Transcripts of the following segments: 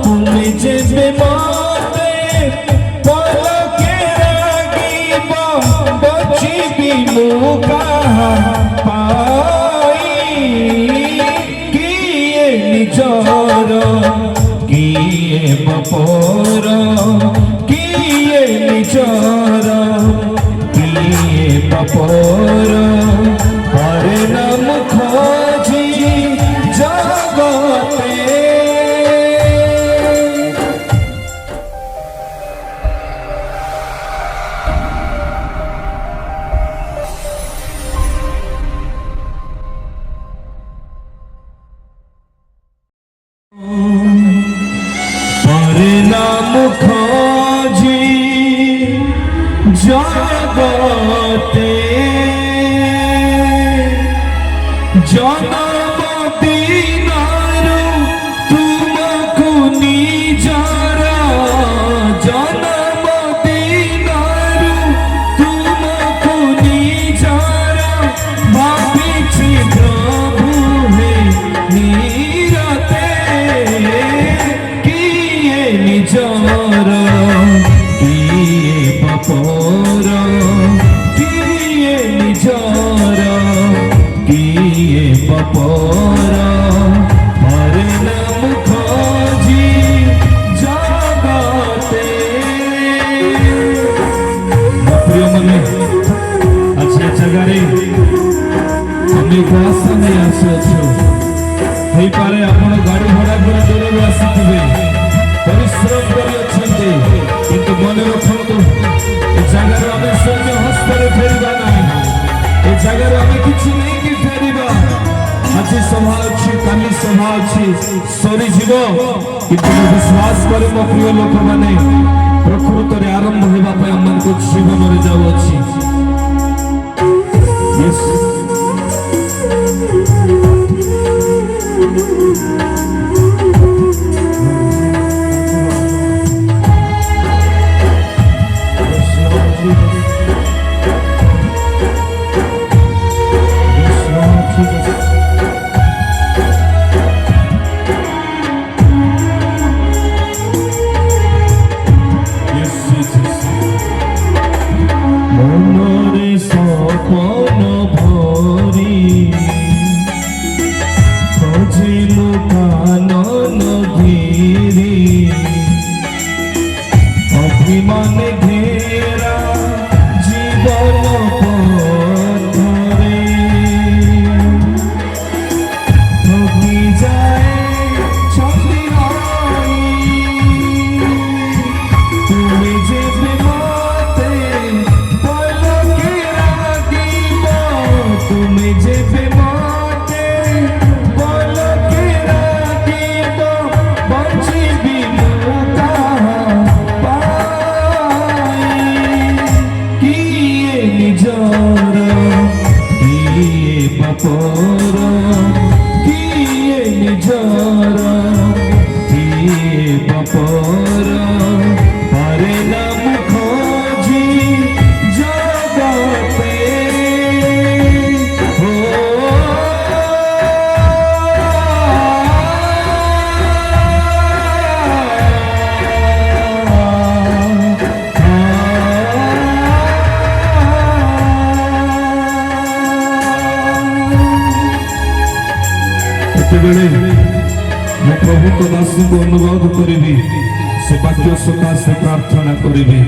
তুমি যেবে মতে পলকে রাগিব বচিবি মুখা পাই কিয়ে নিজর কিয়ে বপর কিয়ে নিজর কিয়ে বপর হরে নাম খোঁজি জগতে হরে নাম খোঁজি জগতে জনম দিনারু তুমকু নিজর জনম দিনারু তুমকু নিজর ভাবিছি প্রভু হে নিরতে কিয়ে নিজর কিয়ে বপর কিয়ে নিজর কিয়ে বপর হরে নাম খোঁজি জগতে প্রিয় মনে আজকে জায়গায় অনেক আশা নিয়ে আসিছু ହେଇପାରେ ଆପଣ ଗାଡ଼ି ଭଡ଼ା କରି ଦୂରରୁ ଆସିଥିବେ ପରିଶ୍ରମ କରିଅଛନ୍ତି କିନ୍ତୁ ମନେ ରଖନ୍ତୁ ଏ ଜାଗାରୁ ଆମେ ଶୂନ୍ୟ ହସ୍ତରେ ଫେରିବା ନାହିଁ ଏ ଜାଗାରୁ ଆମେ କିଛି ନେଇକି ଫେରିବା ଆଜି ସଭା ଅଛି କାଲି ସଭା ଅଛି ସରିଯିବ କିନ୍ତୁ ମୁଁ ବିଶ୍ୱାସ କରେ ମୋ ପ୍ରିୟ ଲୋକମାନେ ପ୍ରକୃତରେ ଆରମ୍ଭ ହେବା ପାଇଁ ଆମମାନଙ୍କୁ ଜୀବନରେ ଯାଉଅଛି মনরে সপন ভরি খোঁজিলু কানন ঘিরি অভিমানে ঘেরা জীবন পথরে ঠকি যায় ছন্দি হই তুমি যেবে মতে পলকে রাগিব তুমি যেবে মতে পলকে রাগিব বঞ্চিবি মুখা পাই কিয়ে নিজর কিয়ে বাপর কিয়ে নিজর কিয়ে বাপর হরে নাম খোঁজি জগতে ସେତେବେଳେ ମୁଁ ପ୍ରଭୁଙ୍କ ଦାସଙ୍କୁ ଅନୁରୋଧ କରିବି ସେ ବାକ୍ୟ ସକାଶେ ପ୍ରାର୍ଥନା କରିବି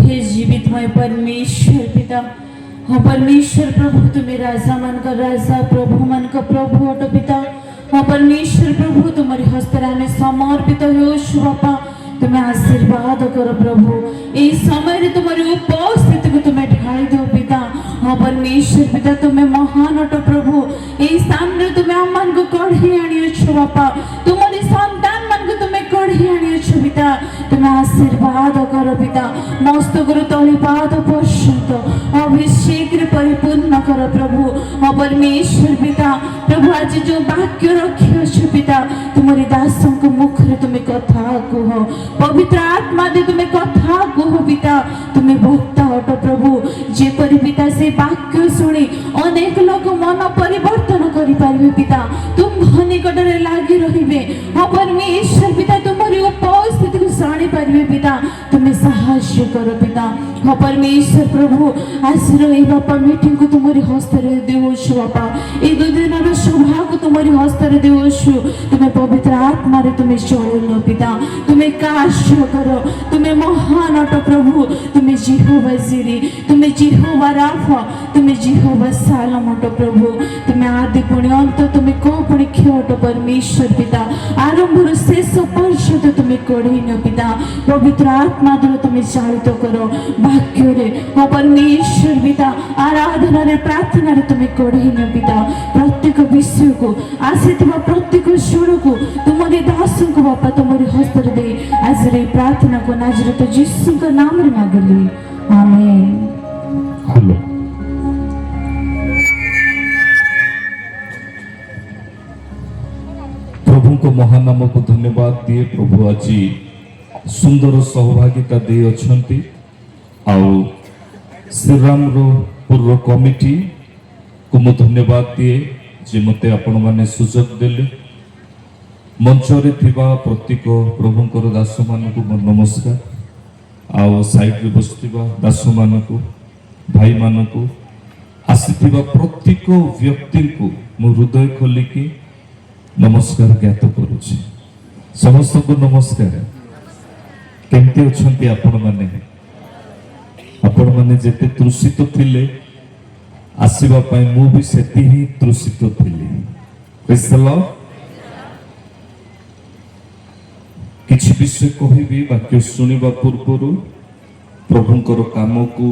हे जीवितमय परमेश्वर पिता हाँ परमेश्वर प्रभु तुम्हें राजा मन का राजा प्रभु मन का प्रभु अटो पिता हाँ परमेश्वर प्रभु तुम्हारे हस्तरा में समर्पित हो बापा तुम्हें आशीर्वाद करो प्रभु ये समय तुम्हारी उपस्थिति को तुम्हें ढाई दो पिता हाँ परमेश्वर पिता तुम्हें महान अटो प्रभु ये सामने तुम्हें अम्मान को कढ़ी आनी अच्छो बापा तुम्हारी संतान मन को तुम्हें कढ़ी आनी अच्छो पिता तुम्हें आशीर्वाद ଆଶୀର୍ବାଦ କର ପିତା ମସ୍ତକରୁ ତଳେ ପାଦ ପର୍ଯ୍ୟନ୍ତ ଅଭିଷେକରେ ପରିପୂର୍ଣ୍ଣ କର ପ୍ରଭୁ ପରମେଶ୍ୱର ପିତା ପ୍ରଭୁ ଆଜି ଯେଉଁ ବାକ୍ୟ ରଖିଅଛ ପିତା ତୁମରି ଦାସଙ୍କ ମୁଖରେ ତୁମେ କଥା କୁହ ପବିତ୍ର ଆତ୍ମା ଦେ ତୁମେ କଥା କୁହ ପିତା ତୁମେ ଭକ୍ତ ଅଟ ପ୍ରଭୁ ଯେପରି ପିତା ସେ ବାକ୍ୟ ଶୁଣି ଅନେକ ଲୋକ ମନ ପରିବର୍ତ୍ତନ କରିପାରିବେ ପିତା ତୁମ ନିକଟରେ ଲାଗି ରହିବେ ପରମେଶ୍ୱର ପିତା ତୁମରି ଉପସ୍ଥିତିକୁ ଜାଣିପାରିବେ ପିତା ତୁମେ ସାହାଯ୍ୟ କର ପିତା ପରମେଶ୍ୱର ପ୍ରଭୁ ଆଜିର এই ବାପା ମିଟିଂକୁ ତୁମରି ହସ୍ତରେ ଦେଉଛୁ ବାପା এই ଦୁଇ ଦିନର ସଭାକୁ ତୁମରି ହସ୍ତରେ ଦେଉଛୁ ତୁମେ ପବିତ୍ର ଆତ୍ମାରେ ତୁମେ ଚଳିଲ ପିତା ତୁମେ କାର୍ଯ୍ୟ କର ତୁମେ ମହାନ ଅଟ ପ୍ରଭୁ ତୁମେ ଜିହୋବା ଜିରି ତୁମେ ଜିହୋବା ରାଫା ତୁମେ ଜିହୋବା ସାଲମ ଅଟ ପ୍ରଭୁ ତୁମେ ଆଦି ପୁଣି ଅନ୍ତ ତୁମେ କୋ ପୁଣି କ୍ଷୟ ଅଟ ପରମେଶ୍ୱର ପିତା ଆରମ୍ଭରୁ ଶେଷ ପର୍ଯ୍ୟନ୍ତ ତୁମେ କଢ଼େଇ ନିଅ ପିତା ପବିତ୍ର ଆତ୍ମା ଦ୍ୱାରା ତୁମେ ଚାଳିତ କର ବାକ୍ୟରେ ପରମେଶ୍ୱର ପିତା ଆରାଧନାରେ ପ୍ରାର୍ଥନାରେ ତୁମେ କଢ଼େଇ ନିଅ ପିତା ପ୍ରତ୍ୟେକ ବିଷୟକୁ ଆସିଥିବା ପ୍ରତ୍ୟେକ ସ୍ୱରକୁ ତୁମରି ଦାସଙ୍କୁ ବାପା ତୁମରି ହସ୍ତରେ ଦେଇ ଆଜିର এই ପ୍ରାର୍ଥନାକୁ ନାଜରେତ ଯୀଶୁଙ୍କ ନାମରେ ମାଗିଲି ଆମେନ୍। ହ୍ୟାଲୋ ପ୍ରଭୁଙ୍କ ମହାନାମକୁ ଧନ୍ୟବାଦ ଦିଏ ପ୍ରଭୁ ଆଜି ସୁନ୍ଦର ସହଭାଗିତା ଦେଇ ଅଛନ୍ତି ଆଉ ଶ୍ରୀରାମର ପୂର୍ବ କମିଟିକୁ ମୁଁ ଧନ୍ୟବାଦ ଦିଏ ଯେ ମୋତେ ଆପଣମାନେ ସୁଯୋଗ ଦେଲେ ମଞ୍ଚରେ ଥିବା ପ୍ରତ୍ୟେକ ପ୍ରଭୁଙ୍କର ଦାସମାନଙ୍କୁ ମୋର ନମସ୍କାର ଆଉ ସାଇଡରେ ବସିଥିବା ଦାସମାନଙ୍କୁ ଭାଇମାନଙ୍କୁ ଆସିଥିବା ପ୍ରତ୍ୟେକ ବ୍ୟକ୍ତିଙ୍କୁ ମୁଁ ହୃଦୟ ଖୋଲିକି ନମସ୍କାର ଜ୍ଞାତ କରୁଛି ସମସ୍ତଙ୍କୁ ନମସ୍କାର କେମିତି ଅଛନ୍ତି ଆପଣମାନେ ଆପଣମାନେ ଯେତେ ତୃଷିତ ଥିଲେ ଆସିବା ପାଇଁ ମୁଁ ବି ସେତେ ହିଁ ତୃଷିତ ଥିଲି କିଛି ବିଷୟ କହିବି ବାକ୍ୟ ଶୁଣିବା ପୂର୍ବରୁ ପ୍ରଭୁଙ୍କର କାମକୁ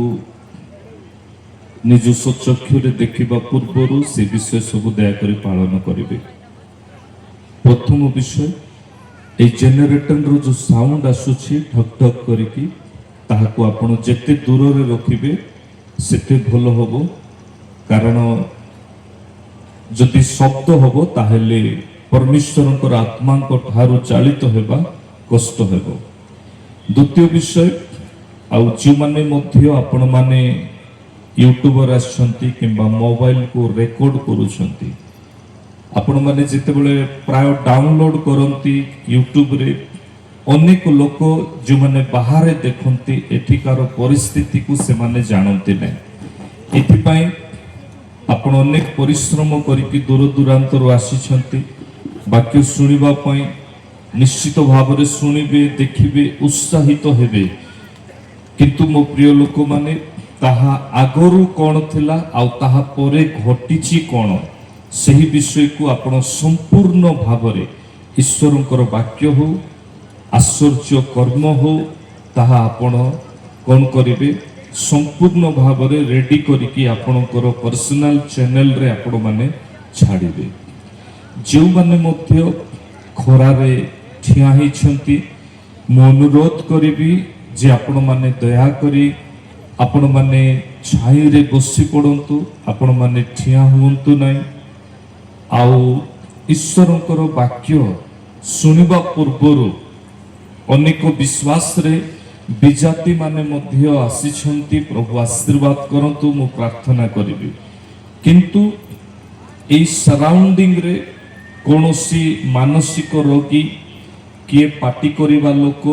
ନିଜ ସ୍ୱଚକ୍ଷୁରେ ଦେଖିବା ପୂର୍ବରୁ ସେ ବିଷୟ ସବୁ ଦୟାକରି ପାଳନ କରିବେ। ପ୍ରଥମ ବିଷୟ এই ଜେନେରେଟରର ଯୋଉ ସାଉଣ୍ଡ ଆସୁଛି ଠକ୍ ଠକ୍ କରିକି ତାହାକୁ ଆପଣ ଯେତେ ଦୂରରେ ରଖିବେ ସେତେ ଭଲ ହବ କାରଣ ଯଦି ଶବ୍ଦ ହବ ତାହେଲେ ପରମେଶ୍ୱରଙ୍କର ଆତ୍ମାଙ୍କ ଠାରୁ ଚାଳିତ ହେବା କଷ୍ଟ ହେବ। ଦ୍ୱିତୀୟ ବିଷୟ ଆଉ ଯେଉଁମାନେ ମଧ୍ୟ ଆପଣମାନେ ୟୁଟ୍ୟୁବର ଆସିଛନ୍ତି କିମ୍ବା ମୋବାଇଲକୁ ରେକର୍ଡ କରୁଛନ୍ତି ଆପଣମାନେ ଯେତେବେଳେ ପ୍ରାୟ ଡାଉନଲୋଡ କରନ୍ତି ୟୁଟ୍ୟୁବରେ ଅନେକ ଲୋକ ଯେଉଁମାନେ ବାହାରେ ଦେଖନ୍ତି ଏଠିକାର ପରିସ୍ଥିତିକୁ ସେମାନେ ଜାଣନ୍ତି ନାହିଁ ଏଥିପାଇଁ ଆପଣ ଅନେକ ପରିଶ୍ରମ କରିକି ଦୂର ଦୂରାନ୍ତରୁ ଆସିଛନ୍ତି ବାକ୍ୟ ଶୁଣିବା ପାଇଁ ନିଶ୍ଚିତ ଭାବରେ ଶୁଣିବେ ଦେଖିବେ ଉତ୍ସାହିତ ହେବେ କିନ୍ତୁ ମୋ ପ୍ରିୟ ଲୋକମାନେ ତାହା ଆଗରୁ କ'ଣ ଥିଲା ଆଉ ତାହା ପରେ ଘଟିଛି କ'ଣ ସେହି ବିଷୟକୁ ଆପଣ ସମ୍ପୂର୍ଣ୍ଣ ଭାବରେ ଈଶ୍ୱରଙ୍କର ବାକ୍ୟ ହଉ ଆଶ୍ଚର୍ଯ୍ୟ କର୍ମ ହଉ ତାହା ଆପଣ କ'ଣ କରିବେ ସମ୍ପୂର୍ଣ୍ଣ ଭାବରେ ରେଡି କରିକି ଆପଣଙ୍କର ପର୍ସନାଲ ଚ୍ୟାନେଲରେ ଆପଣମାନେ ଛାଡ଼ିବେ। ଯେଉଁମାନେ ମଧ୍ୟ ଖରାରେ ଠିଆ ହେଇଛନ୍ତି ମୁଁ ଅନୁରୋଧ କରିବି ଯେ ଆପଣମାନେ ଦୟାକରି ଆପଣମାନେ ଛାଇରେ ବସି ପଡ଼ନ୍ତୁ ଆପଣମାନେ ଠିଆ ହୁଅନ୍ତୁ ନାହିଁ ଆଉ ଈଶ୍ୱରଙ୍କର ବାକ୍ୟ ଶୁଣିବା ପୂର୍ବରୁ ଅନେକ ବିଶ୍ୱାସରେ ବିଜାତି ମାନେ ମଧ୍ୟ ଆସିଛନ୍ତି ପ୍ରଭୁ ଆଶୀର୍ବାଦ କରନ୍ତୁ ମୁଁ ପ୍ରାର୍ଥନା କରିବି କିନ୍ତୁ এই ସରାଉଣ୍ଡିଂରେ କୌଣସି ମାନସିକ ରୋଗୀ କିଏ ପାଟି କରିବା ଲୋକ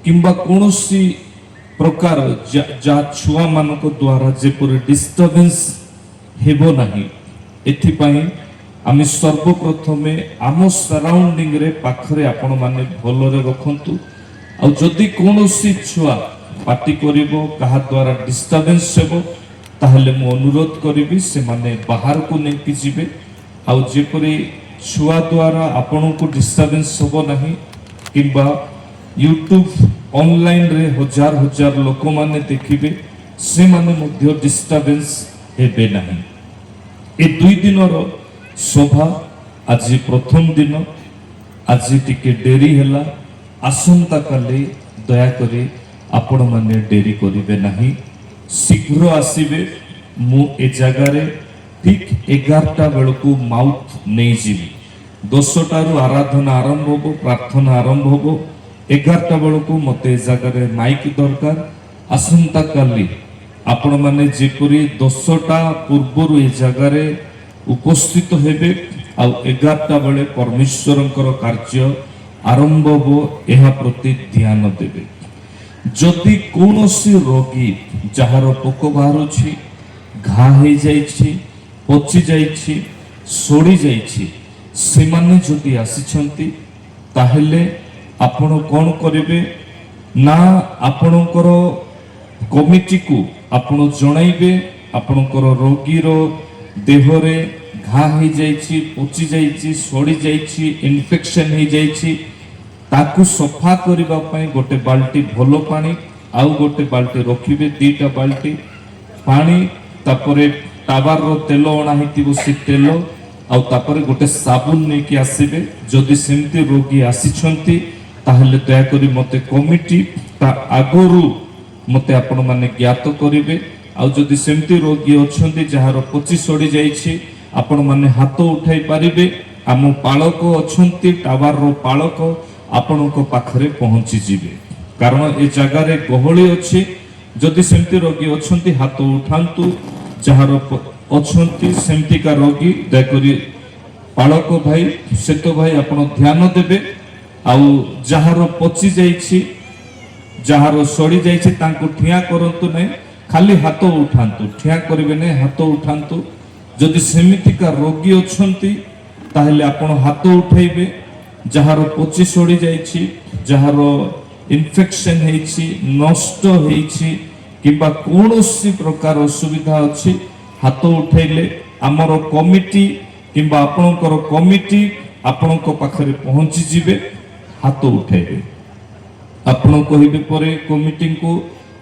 କିମ୍ବା କୌଣସି ପ୍ରକାର ଯାହା ଛୁଆମାନଙ୍କ ଦ୍ୱାରା ଯେପରି ଡିଷ୍ଟର୍ବାନ୍ସ ହେବ ନାହିଁ ଏଥିପାଇଁ ଆମେ ସର୍ବପ୍ରଥମେ ଆମ ସରାଉଣ୍ଡିଂରେ ପାଖରେ ଆପଣମାନେ ଭଲରେ ରଖନ୍ତୁ ଆଉ ଯଦି କୌଣସି ଛୁଆ ପାଟି କରିବ କାହା ଦ୍ୱାରା ଡିଷ୍ଟର୍ବାନ୍ସ ହେବ ତାହେଲେ ମୁଁ ଅନୁରୋଧ କରିବି ସେମାନେ ବାହାରକୁ ନେଇକି ଯିବେ ଆଉ ଯେପରି ଛୁଆ ଦ୍ୱାରା ଆପଣଙ୍କୁ ଡିଷ୍ଟର୍ବାନ୍ସ ହେବ ନାହିଁ କିମ୍ବା ୟୁଟ୍ୟୁବ ଅନଲାଇନରେ ହଜାର ହଜାର ଲୋକମାନେ ଦେଖିବେ ସେମାନେ ମଧ୍ୟ ଡିଷ୍ଟର୍ବାନ୍ସ ହେବେ ନାହିଁ। ଏ ଦୁଇ ଦିନର ସଭା ଆଜି ପ୍ରଥମ ଦିନ ଆଜି ଟିକେ ଡେରି ହେଲା ଆସନ୍ତା କାଲି ଦୟାକରି ଆପଣମାନେ ଡେରି କରିବେ ନାହିଁ, ଶୀଘ୍ର ଆସିବେ। ମୁଁ ଏ ଜାଗାରେ ଠିକ୍ 11ଟା ବେଳକୁ ମାଉଥ ନେଇଯିବି। 10ଟାରୁ ଆରାଧନା ଆରମ୍ଭ ହବ, ପ୍ରାର୍ଥନା ଆରମ୍ଭ ହବ। 11ଟା ବେଳକୁ ମୋତେ ଏ ଜାଗାରେ ମାଇକ୍ ଦରକାର। ଆସନ୍ତାକାଲି ଆପଣମାନେ ଯେପରି 10ଟା ପୂର୍ବରୁ ଏ ଜାଗାରେ ଉପସ୍ଥିତ ହେବେ ଆଉ 11ଟା ବେଳେ ପରମେଶ୍ୱରଙ୍କର କାର୍ଯ୍ୟ ଆରମ୍ଭ ହବ, ଏହା ପ୍ରତି ଧ୍ୟାନ ଦେବେ। ଯଦି କୌଣସି ରୋଗୀ ଯାହାର ପୋକ ବାହାରୁଛି, ଘା ହେଇଯାଇଛି, ପଚି ଯାଇଛି, ସୋଡ଼ି ଯାଇଛି, ସେମାନେ ଯଦି ଆସିଛନ୍ତି ତାହେଲେ ଆପଣ କ'ଣ କରିବେ ନା ଆପଣଙ୍କର କମିଟିକୁ ଆପଣ ଜଣାଇବେ। ଆପଣଙ୍କର ରୋଗୀର ଦେହରେ ଘା ହେଇଯାଇଛି, ପଚି ଯାଇଛି, ସୋଡ଼ି ଯାଇଛି, ଇନଫେକ୍ସନ୍ ହେଇଯାଇଛି, ତାକୁ ସଫା କରିବା ପାଇଁ ଗୋଟେ ବାଲ୍ଟି ଭଲ ପାଣି ଆଉ ଗୋଟେ ବାଲ୍ଟି ରଖିବେ, 2ଟା ବାଲ୍ଟି ପାଣି, ତାପରେ ଟାବାରର ତେଲ ଅଣା ହେଇଥିବ ସେ ତେଲ, ଆଉ ତାପରେ ଗୋଟେ ସାବୁନ ନେଇକି ଆସିବେ। ଯଦି ସେମିତି ରୋଗୀ ଆସିଛନ୍ତି ତାହେଲେ ଦୟାକରି ମୋତେ କମିଟି ତା ଆଗରୁ ମୋତେ ଆପଣମାନେ ଜ୍ଞାତ କରିବେ। ଆଉ ଯଦି ସେମିତି ରୋଗୀ ଅଛନ୍ତି ଯାହାର ପଚି ସଡ଼ି ଯାଇଛି, ଆପଣମାନେ ହାତ ଉଠାଇ ପାରିବେ। ଆମ ପାଳକ ଅଛନ୍ତି, ଟାୱାରର ପାଳକ ଆପଣଙ୍କ ପାଖରେ ପହଞ୍ଚିଯିବେ। କାରଣ ଏ ଜାଗାରେ ଗହଳି ଅଛି। ଯଦି ସେମିତି ରୋଗୀ ଅଛନ୍ତି ହାତ ଉଠାନ୍ତୁ। ଯାହାର ଅଛନ୍ତି ସେମିତିକା ରୋଗୀ ଦୟାକରି ପାଳକ ଭାଇ, ସେତ ଭାଇ ଆପଣ ଧ୍ୟାନ ଦେବେ। ଆଉ ଯାହାର ପଚି ଯାଇଛି, ଯାହାର ସଡ଼ି ଯାଇଛି ତାଙ୍କୁ ଠିଆ କରନ୍ତୁ ନାହିଁ, ଖାଲି ହାତ ଉଠାନ୍ତୁ, ଠିଆ କରିବେ ନାହିଁ, ହାତ ଉଠାନ୍ତୁ। ଯଦି ସେମିତିକା ରୋଗୀ ଅଛନ୍ତି ତାହେଲେ ଆପଣ ହାତ ଉଠାଇବେ। ଯାହାର ପଚି ସଡ଼ି ଯାଇଛି, ଯାହାର ଇନଫେକ୍ସନ୍ ହେଇଛି, ନଷ୍ଟ ହେଇଛି କିମ୍ବା କୌଣସି ପ୍ରକାର ଅସୁବିଧା ଅଛି, ହାତ ଉଠାଇଲେ ଆମର କମିଟି କିମ୍ବା ଆପଣଙ୍କର କମିଟି ଆପଣଙ୍କ ପାଖରେ ପହଞ୍ଚିଯିବେ। ହାତ ଉଠାଇବେ। ଆପଣ କହିବେ ପରେ କମିଟିଙ୍କୁ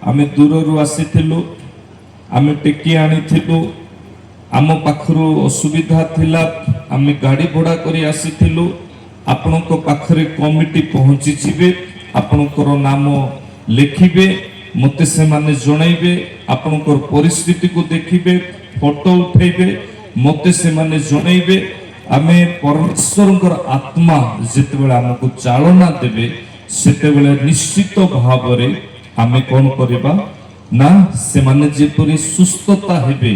ଆମେ ଦୂରରୁ ଆସିଥିଲୁ, ଆମେ ଟେକି ଆଣିଥିଲୁ, ଆମ ପାଖରୁ ଅସୁବିଧା ଥିଲା, ଆମେ ଗାଡ଼ି ଭଡ଼ା କରି ଆସିଥିଲୁ। ଆପଣଙ୍କ ପାଖରେ କମିଟି ପହଞ୍ଚିଯିବେ, ଆପଣଙ୍କର ନାମ ଲେଖିବେ, ମୋତେ ସେମାନେ ଜଣାଇବେ, ଆପଣଙ୍କର ପରିସ୍ଥିତିକୁ ଦେଖିବେ, ଫଟୋ ଉଠାଇବେ, ମୋତେ ସେମାନେ ଜଣାଇବେ। ଆମେ ପରମେଶ୍ୱରଙ୍କର ଆତ୍ମା ଯେତେବେଳେ ଆମକୁ ଚାଳନା ଦେବେ ସେତେବେଳେ ନିଶ୍ଚିତ ଭାବରେ ଆମେ କ'ଣ କରିବା ନା ସେମାନେ ଯେପରି ସୁସ୍ଥତା ହେବେ,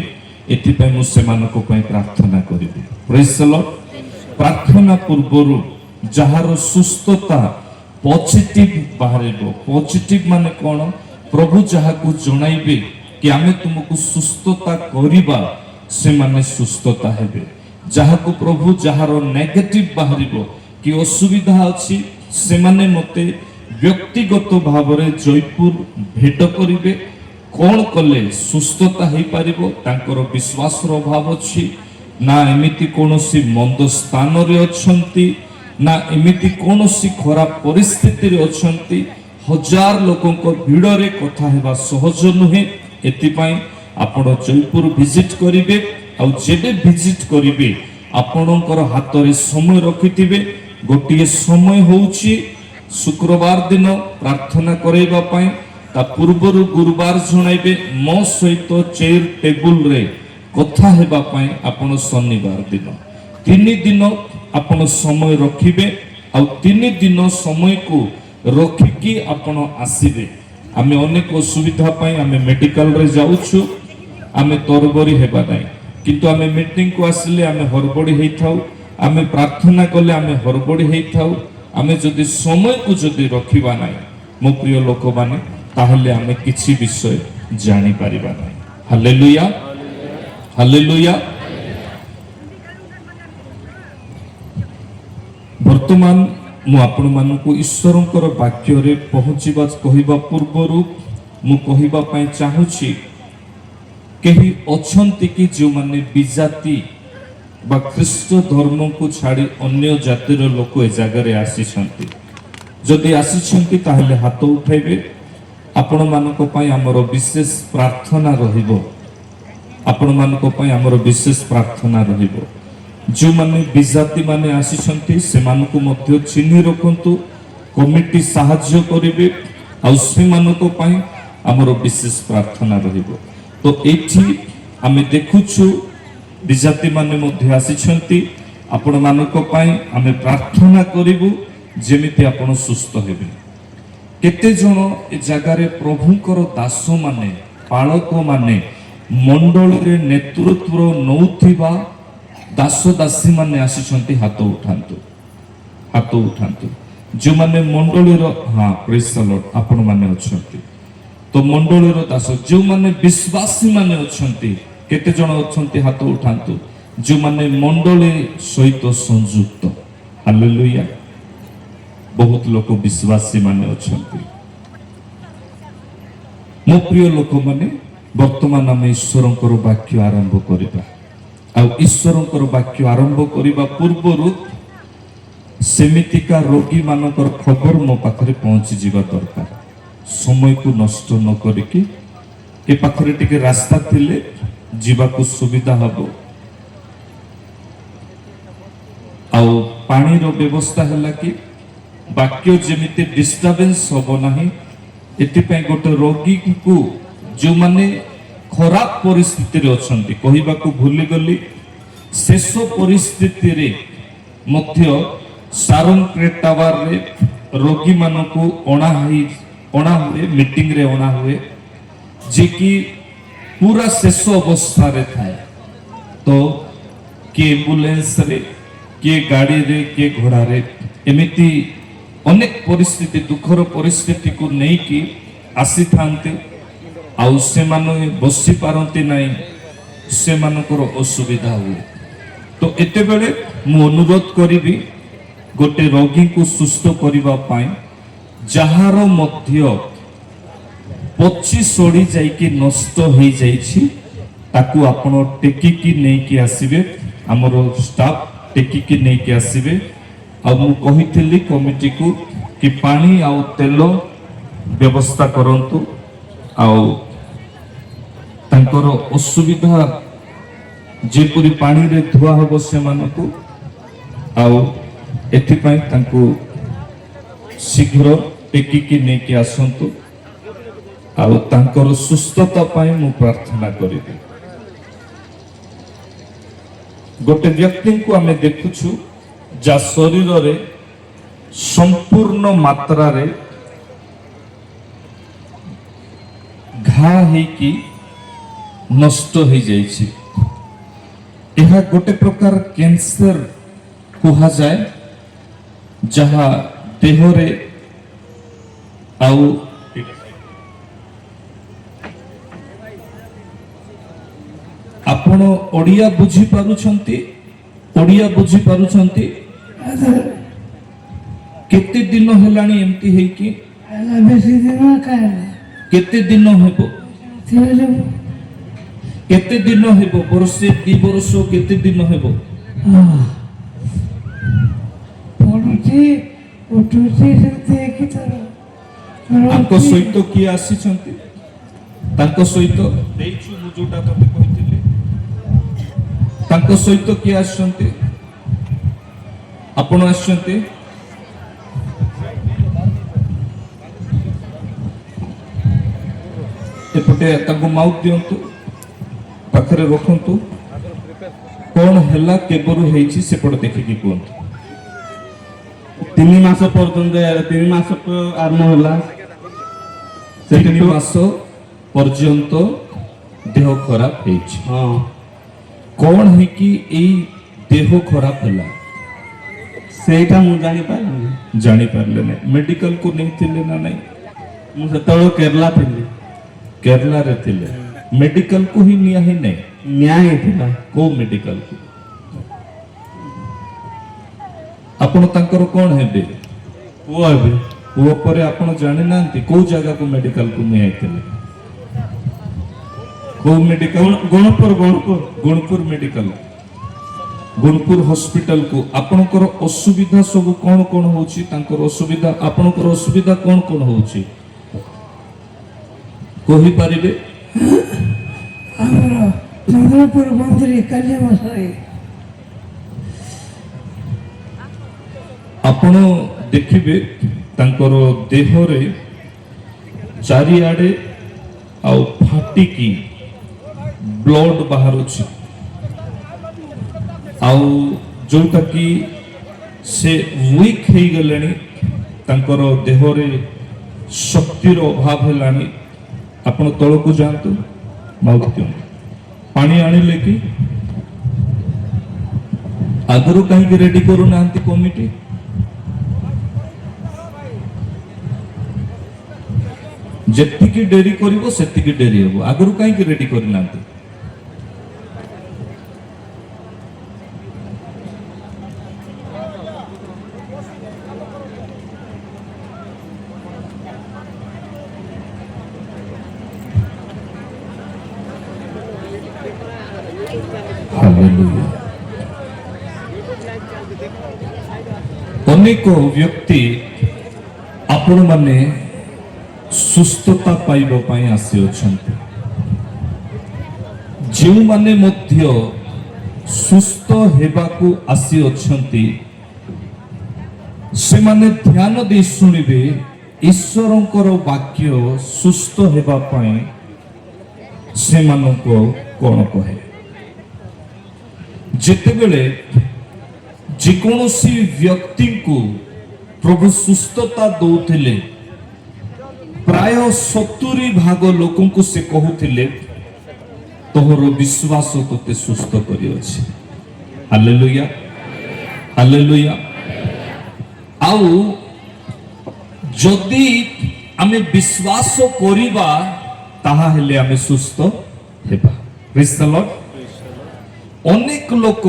ଏଥିପାଇଁ ମୁଁ ସେମାନଙ୍କ ପାଇଁ ପ୍ରାର୍ଥନା କରିବି। ପ୍ରେଜ୍ ଦ ଲର୍ଡ। ପ୍ରାର୍ଥନା ପୂର୍ବରୁ ଯାହାର ସୁସ୍ଥତା ପଜିଟିଭ ବାହାରିବ, ପଜିଟିଭ ମାନେ କ'ଣ? ପ୍ରଭୁ ଯାହାକୁ ଜଣାଇବେ କି ଆମେ ତୁମକୁ ସୁସ୍ଥତା କରିବା, ସେମାନେ ସୁସ୍ଥତା ହେବେ। ଯାହାକୁ ପ୍ରଭୁ ଯାହାର ନେଗେଟିଭ ବାହାରିବ କି ଅସୁବିଧା ଅଛି, ସେମାନେ ମୋତେ ବ୍ୟକ୍ତିଗତ ଭାବରେ ଜୟପୁର ଭେଟ କରିବେ। କ'ଣ କଲେ ସୁସ୍ଥତା ହେଇପାରିବ? ତାଙ୍କର ବିଶ୍ୱାସର ଅଭାବ ଅଛି ନା ଏମିତି କୌଣସି ମନ୍ଦ ସ୍ଥାନରେ ଅଛନ୍ତି ନା ଏମିତି କୌଣସି ଖରାପ ପରିସ୍ଥିତିରେ ଅଛନ୍ତି। 1000 ଲୋକଙ୍କ ଭିଡ଼ରେ କଥା ହେବା ସହଜ ନୁହେଁ। ଏଥିପାଇଁ ଆପଣ ଜୟପୁର ଭିଜିଟ କରିବେ। ଆଉ ଯେବେ ଭିଜିଟ କରିବେ ଆପଣଙ୍କର ହାତରେ ସମୟ ରଖିଥିବେ। ଗୋଟିଏ ସମୟ ହେଉଛି ଶୁକ୍ରବାର ଦିନ ପ୍ରାର୍ଥନା କରାଇବା ପାଇଁ, ତା ପୂର୍ବରୁ ଗୁରୁବାର ଜଣାଇବେ। ମୋ ସହିତ ଚେୟାର ଟେବୁଲରେ କଥା ହେବା ପାଇଁ ଆପଣ ଶନିବାର ଦିନ 3 ଦିନ ଆପଣ ସମୟ ରଖିବେ। ଆଉ 3 ଦିନ ସମୟକୁ ରଖିକି ଆପଣ ଆସିବେ। ଆମେ ଅନେକ ଅସୁବିଧା ପାଇଁ ଆମେ ମେଡିକାଲରେ ଯାଉଛୁ, ଆମେ ତରବରି ହେବା ନାହିଁ, କିନ୍ତୁ ଆମେ ମିଟିଂକୁ ଆସିଲେ ଆମେ ହରବଡ଼ି ହେଇଥାଉ, ଆମେ ପ୍ରାର୍ଥନା କଲେ ଆମେ ହରବଡ଼ି ହେଇଥାଉ। ଆମେ ଯଦି ସମୟକୁ ଯଦି ରଖିବା ନାହିଁ ମୋ ପ୍ରିୟ ଲୋକମାନେ, ତାହେଲେ ଆମେ କିଛି ବିଷୟ ଜାଣିପାରିବା ନାହିଁ। Hallelujah, hallelujah. ବର୍ତ୍ତମାନ ମୁଁ ଆପଣମାନଙ୍କୁ ଈଶ୍ୱରଙ୍କର ବାକ୍ୟରେ ପହଞ୍ଚିବା କହିବା ପୂର୍ବରୁ ମୁଁ କହିବା ପାଇଁ ଚାହୁଁଛି, କେହି ଅଛନ୍ତି କି ଯେଉଁମାନେ ବିଜାତି ବା ଖ୍ରୀଷ୍ଟ ଧର୍ମକୁ ଛାଡ଼ି ଅନ୍ୟ ଜାତିର ଲୋକ ଏ ଜାଗାରେ ଆସିଛନ୍ତି? ଯଦି ଆସିଛନ୍ତି ତାହେଲେ ହାତ ଉଠାଇବେ। ଆପଣମାନଙ୍କ ପାଇଁ ଆମର ବିଶେଷ ପ୍ରାର୍ଥନା ରହିବ। ଆପଣମାନଙ୍କ ପାଇଁ ଆମର ବିଶେଷ ପ୍ରାର୍ଥନା ରହିବ। ଯେଉଁମାନେ ବିଜାତି ମାନେ ଆସିଛନ୍ତି ସେମାନଙ୍କୁ ମଧ୍ୟ ଚିହ୍ନି ରଖନ୍ତୁ। କମିଟି ସାହାଯ୍ୟ କରିବେ। ଆଉ ସେମାନଙ୍କ ପାଇଁ ଆମର ବିଶେଷ ପ୍ରାର୍ଥନା ରହିବ। ତ ଏଇଠି ଆମେ ଦେଖୁଛୁ ବିଜାତି ମାନେ ମଧ୍ୟ ଆସିଛନ୍ତି। ଆପଣମାନଙ୍କ ପାଇଁ ଆମେ ପ୍ରାର୍ଥନା କରିବୁ ଯେମିତି ଆପଣ ସୁସ୍ଥ ହେବେ। କେତେ ଜଣ ଏ ଜାଗାରେ ପ୍ରଭୁଙ୍କର ଦାସମାନେ ପାଳକ ମାନେ ମଣ୍ଡଳୀରେ ନେତୃତ୍ୱ ନେଉଥିବା ଦାସ ଦାସୀ ମାନେ ଆସିଛନ୍ତି? ହାତ ଉଠାନ୍ତୁ, ହାତ ଉଠାନ୍ତୁ। ଯେଉଁମାନେ ମଣ୍ଡଳୀର, ହଁ ପ୍ରେଜ୍ ଦ ଲର୍ଡ, ଆପଣମାନେ ଅଛନ୍ତି। ତ ମଣ୍ଡଳୀର ଦାସ ଯେଉଁମାନେ ବିଶ୍ୱାସୀ ମାନେ ଅଛନ୍ତି, କେତେ ଜଣ ଅଛନ୍ତି? ହାତ ଉଠାନ୍ତୁ। ଯେଉଁମାନେ ମଣ୍ଡଳୀ ସହିତ ସଂଯୁକ୍ତ। ହାଲେଲୁୟା। ବହୁତ ଲୋକ ବିଶ୍ୱାସୀ ମାନେ ଅଛନ୍ତି। ମୋ ପ୍ରିୟ ଲୋକମାନେ, ବର୍ତ୍ତମାନ ଆମେ ଈଶ୍ୱରଙ୍କର ବାକ୍ୟ ଆରମ୍ଭ କରିବା। ଆଉ ଈଶ୍ୱରଙ୍କର ବାକ୍ୟ ଆରମ୍ଭ କରିବା ପୂର୍ବରୁ ସେମିତିକା ରୋଗୀ ମାନଙ୍କର ଖବର ମୋ ପାଖରେ ପହଞ୍ଚିଯିବା ଦରକାର। ସମୟକୁ ନଷ୍ଟ ନ କରିକି ଏ ପାଖରେ ଟିକେ ରାସ୍ତା ଥିଲେ ଯିବାକୁ ସୁବିଧା ହବ। ଆଉ ପାଣିର ବ୍ୟବସ୍ଥା ହେଲା କି ବାକ୍ୟ ଯେମିତି ଡିଷ୍ଟର୍ବାନ୍ସ ହବ ନାହିଁ, ଏଥିପାଇଁ ଗୋଟେ ରୋଗୀକୁ ଯେଉଁମାନେ ଖରାପ ପରିସ୍ଥିତିରେ ଅଛନ୍ତି, କହିବାକୁ ଭୁଲିଗଲି, ଶେଷ ପରିସ୍ଥିତିରେ ମଧ୍ୟ ସାରଙ୍ଗ ଟାୱାରରେ ରୋଗୀମାନଙ୍କୁ ଅଣାହୁଏ, ମିଟିଂରେ ଅଣାହୁଏ, ଯିଏକି ପୁରା ଶେଷ ଅବସ୍ଥାରେ ଥାଏ। ତ କିଏ ଆମ୍ବୁଲାନ୍ସରେ, କିଏ ଗାଡ଼ିରେ, କିଏ ଘୋଡ଼ାରେ, ଏମିତି ଅନେକ ପରିସ୍ଥିତି, ଦୁଃଖର ପରିସ୍ଥିତିକୁ ନେଇକି ଆସିଥାନ୍ତି। ଆଉ ସେମାନେ ବସି ପାରନ୍ତି ନାହିଁ, ସେମାନଙ୍କର ଅସୁବିଧା ହୁଏ। ତ ଏତେବେଳେ ମୁଁ ଅନୁରୋଧ କରିବି ଗୋଟେ ରୋଗୀଙ୍କୁ ସୁସ୍ଥ କରିବା ପାଇଁ, ଯାହାର ମଧ୍ୟ ପଚି ସଢ଼ି ଯାଇକି ନଷ୍ଟ ହେଇଯାଇଛି, ତାକୁ ଆପଣ ଟେକିକି ନେଇକି ଆସିବେ। ଆମର ଷ୍ଟାଫ ଟେକିକି ନେଇକି ଆସିବେ। ଆଉ ମୁଁ କହିଥିଲି କମିଟିକୁ କି ପାଣି ଆଉ ତେଲ ବ୍ୟବସ୍ଥା କରନ୍ତୁ। ଆଉ ତାଙ୍କର ଅସୁବିଧା ଯେପରି ପାଣିରେ ଧୁଆ ହବ ସେମାନଙ୍କୁ, ଆଉ ଏଥିପାଇଁ ତାଙ୍କୁ ଶୀଘ୍ର ଟେକିକି ନେଇକି ଆସନ୍ତୁ। ଆଉ ତାଙ୍କର ସୁସ୍ଥତା ପାଇଁ ମୁଁ ପ୍ରାର୍ଥନା କରିବି। ଗୋଟେ ବ୍ୟକ୍ତିଙ୍କୁ ଆମେ ଦେଖୁଛୁ ଯାହା ଶରୀରରେ ସମ୍ପୂର୍ଣ୍ଣ ମାତ୍ରାରେ ଘା ହେଇକି ନଷ୍ଟ ହେଇଯାଇଛି। ଏହା ଗୋଟେ ପ୍ରକାର କ୍ୟାନ୍ସର କୁହାଯାଏ, ଯାହା ଦେହରେ ଆଉ ଆପଣ ଓଡ଼ିଆ ବୁଝିପାରୁଛନ୍ତି? ଓଡ଼ିଆ ବୁଝିପାରୁଛନ୍ତି? କେତେ ଦିନ ହେଲାଣି ଏମିତି ହେଇକି? ବେଶୀ ଦିନ ଖାଇଲେ କେତେ ଦିନ ହେବ? କେତେ ଦିନ ହେବ? ବର୍ଷେ, 2 ବର୍ଷ, କେତେ ଦିନ ହେବ? ପଡୁଛି ଉଠୁଛି ସେମିତି ହେଇକି ତାଙ୍କ ସହିତ କିଏ ଆସିଛନ୍ତି? ତାଙ୍କ ସହିତ ଦେଇଛୁ ମୁଁ ଯୋଉଟା ତତେ କହିଥିଲି, ତାଙ୍କ ସହିତ କିଏ ଆସିଛନ୍ତି? ଆପଣ ଆସିଛନ୍ତି? ଏପଟେ ତାଙ୍କୁ ମାଉଥ ଦିଅନ୍ତୁ, ପାଖରେ ରଖନ୍ତୁ। କଣ ହେଲା, କେବରୁ ହେଇଛି ସେପଟେ ଦେଖିକି କୁହନ୍ତୁ। 3 ମାସ ପର୍ଯ୍ୟନ୍ତ, 3 ମାସ ଆରମ୍ଭ ହେଲା। 3 ମାସ ପର୍ଯ୍ୟନ୍ତ ଦେହ ଖରାପ ହେଇଛି। ହଁ, କଣ ହେଇକି ଏଇ ଦେହ ଖରାପ ହେଲା ସେଇଟା ମୁଁ ଜାଣିପାରିଲିନି। ଜାଣିପାରିଲେ ନାହିଁ? ମେଡିକାଲକୁ ନେଇଥିଲେ ନା ନାହିଁ? ମୁଁ ସେତେବେଳେ କେରଲା ଥିଲି। କେରଳାରେ ଥିଲେ, ମେଡିକାଲକୁ ହିଁ ନିଆ ହିଁ ନାହିଁ। ନିଆ ହେଇଥିଲା। କୋଉ ମେଡିକାଲକୁ? ଆପଣ ତାଙ୍କର କଣ ହେବେ? ପୁଅ ଏବେ ପୁଅ ପରେ ଆପଣ ଜାଣିନାହାନ୍ତି କୋଉ ଜାଗାକୁ ମେଡିକାଲକୁ ନିଆଯାଇଥିଲେ? କୋଉ ମେଡିକାଲ? ଗୁଣପୁର ଗୁଣପୁର ମେଡିକାଲ, ଗୁଣପୁର ହସ୍ପିଟାଲକୁ। ଆପଣଙ୍କର ଅସୁବିଧା ସବୁ କଣ କଣ ହଉଛି? ତାଙ୍କର ଅସୁବିଧା, ଆପଣଙ୍କର ଅସୁବିଧା କଣ କଣ ହଉଛି କହିପାରିବେ? ଆମର ଚନ୍ଦ୍ରପୁର ମନ୍ତ୍ରୀ କାଲି ମାସରେ ଆପଣ ଦେଖିବେ ତାଙ୍କର ଦେହରେ ଚାରିଆଡ଼େ ଆଉ ଫାଟିକି ବ୍ଲଡ୍ ବାହାରୁଛି ଆଉ ଯୋଉଟା କି ସେ ୱିକ୍ ହେଇଗଲେଣି, ତାଙ୍କର ଦେହରେ ଶକ୍ତିର ଅଭାବ ହେଲାଣି। ଆପଣ ତଳକୁ ଯାଆନ୍ତୁ, ମାଉଥ ଦିଅନ୍ତୁ। ପାଣି ଆଣିଲେ କି? ଆଗରୁ କାହିଁକି ରେଡି କରୁନାହାନ୍ତି କମିଟି? ଯେତିକି ଡେରି କରିବ ସେତିକି ଡେରି ହେବ। ଆଗରୁ କାହିଁକି ରେଡି କରିନାହାନ୍ତି? ହାଲେଲୁୟା। ଅନେକ ବ୍ୟକ୍ତି ଆପଣମାନେ ସୁସ୍ଥତା ପାଇବା ପାଇଁ ଆସିଅଛନ୍ତି। ଯେଉଁମାନେ ମଧ୍ୟ ସୁସ୍ଥ ହେବାକୁ ଆସିଅଛନ୍ତି ସେମାନେ ଧ୍ୟାନ ଦେଇ ଶୁଣିବେ ଈଶ୍ୱରଙ୍କର ବାକ୍ୟ ସୁସ୍ଥ ହେବା ପାଇଁ ସେମାନଙ୍କୁ କ'ଣ କହେ। ଯେତେବେଳେ ଯେକୌଣସି ବ୍ୟକ୍ତିଙ୍କୁ ପ୍ରଭୁ ସୁସ୍ଥତା ଦଉଥିଲେ ପ୍ରାୟ 70% ଲୋକଙ୍କୁ ସେ କହୁଥିଲେ ତୋର ବିଶ୍ୱାସ ତୋତେ ସୁସ୍ଥ କରିଅଛି। Hallelujah, hallelujah. ଆଉ ଯଦି ଆମେ ବିଶ୍ୱାସ କରିବା ତାହେଲେ ଆମେ ସୁସ୍ଥ ହେବା। ପ୍ରେଜ୍ ଦ ଲର୍ଡ। ଅନେକ ଲୋକ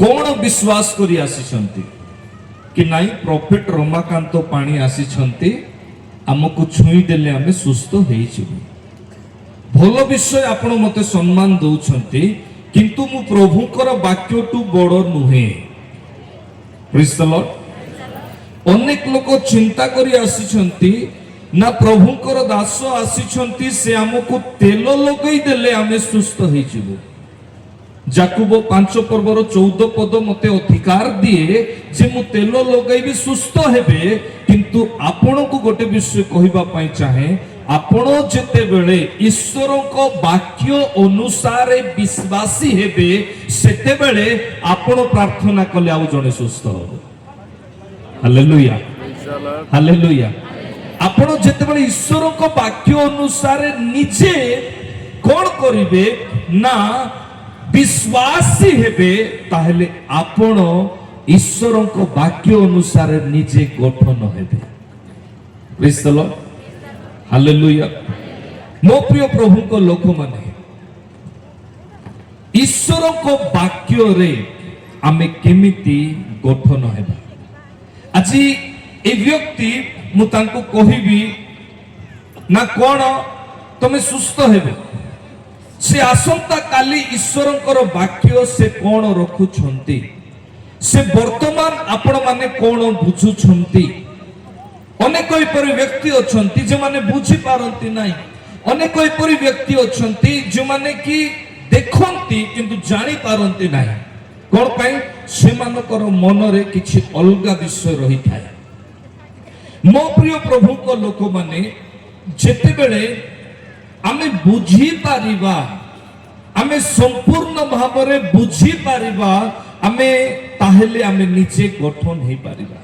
କଣ ବିଶ୍ୱାସ କରି ଆସିଛନ୍ତି କି ନାଇଁ ପ୍ରଫେଟ ରମାକାନ୍ତ ପାଣି ଆସିଛନ୍ତି, ଆମକୁ ଛୁଇଁ ଦେଲେ ଆମେ ସୁସ୍ଥ ହେଇଯିବୁ। ଭଲ ବିଷୟ, ଆପଣ ମତେ ସମ୍ମାନ ଦଉଛନ୍ତି, କିନ୍ତୁ ମୁଁ ପ୍ରଭୁଙ୍କର ବାକ୍ୟଠୁ ବଡ଼ ନୁହେଁ। ପ୍ରେଜ୍ ଦ ଲର୍ଡ। ଅନେକ ଲୋକ ଚିନ୍ତା କରି ଆସିଛନ୍ତି ନା ପ୍ରଭୁଙ୍କର ଦାସ ଆସିଛନ୍ତି, ସେ ଆମକୁ ତେଲ ଲଗେଇ ଦେଲେ ଆମେ ସୁସ୍ଥ ହେଇଯିବୁ। ଯାକୁବ 5:14 ମତେ ଅଧିକାର ଦିଏ ଯେ ମୁଁ ତେଲ ଲଗାଇବି ସୁସ୍ଥ ହେବେ। କିନ୍ତୁ ଆପଣଙ୍କୁ ଗୋଟେ ବିଷୟ କହିବା ପାଇଁ ଚାହେଁ, ଆପଣ ଯେତେବେଳେ ଈଶ୍ୱରଙ୍କ ବାକ୍ୟ ଅନୁସାରେ ବିଶ୍ୱାସୀ ହେବେ ସେତେବେଳେ ଆପଣ ପ୍ରାର୍ଥନା କଲେ ଆଉ ଜଣେ ସୁସ୍ଥ ହେବ। Hallelujah, hallelujah. ଆପଣ ଯେତେବେଳେ ଈଶ୍ୱରଙ୍କ ବାକ୍ୟ ଅନୁସାରେ ନିଜେ କ'ଣ କରିବେ ନା ବିଶ୍ୱାସୀ ହେବେ, ତାହେଲେ ଆପଣ ଈଶ୍ୱରଙ୍କ ବାକ୍ୟ ଅନୁସାରେ ନିଜେ ଗଠନ ହେବେ। ପ୍ରେଜ୍ ଦ ଲର୍ଡ, ହାଲେଲୁୟା। ମୋ ପ୍ରିୟ ପ୍ରଭୁଙ୍କ ଲୋକମାନେ, ଈଶ୍ୱରଙ୍କ ବାକ୍ୟରେ ଆମେ କେମିତି ଗଠନ ହେବା। ଆଜି ଏ ବ୍ୟକ୍ତି, ମୁଁ ତାଙ୍କୁ କହିବି ନା କ'ଣ ତମେ ସୁସ୍ଥ ହେବେ, ସେ ଆସନ୍ତା କାଲି ଈଶ୍ୱରଙ୍କର ବାକ୍ୟ ସେ କ'ଣ ରଖୁଛନ୍ତି, ସେ ବର୍ତ୍ତମାନ ଆପଣମାନେ କ'ଣ ବୁଝୁଛନ୍ତି। ଅନେକ ଏପରି ବ୍ୟକ୍ତି ଅଛନ୍ତି ଯେଉଁମାନେ ବୁଝିପାରନ୍ତି ନାହିଁ। ଅନେକ ଏପରି ବ୍ୟକ୍ତି ଅଛନ୍ତି ଯେଉଁମାନେ କି ଦେଖନ୍ତି କିନ୍ତୁ ଜାଣିପାରନ୍ତି ନାହିଁ। କ'ଣ ପାଇଁ? ସେମାନଙ୍କର ମନରେ କିଛି ଅଲଗା ବିଷୟ ରହିଥାଏ। ମୋ ପ୍ରିୟ ପ୍ରଭୁଙ୍କ ଲୋକମାନେ, ଯେତେବେଳେ ଆମେ ବୁଝିପାରିବା, ଆମେ ସମ୍ପୂର୍ଣ୍ଣ ଭାବରେ ବୁଝିପାରିବା, ଆମେ ତାହେଲେ ଆମେ ନିଜେ ଗଠନ ହେଇପାରିବା।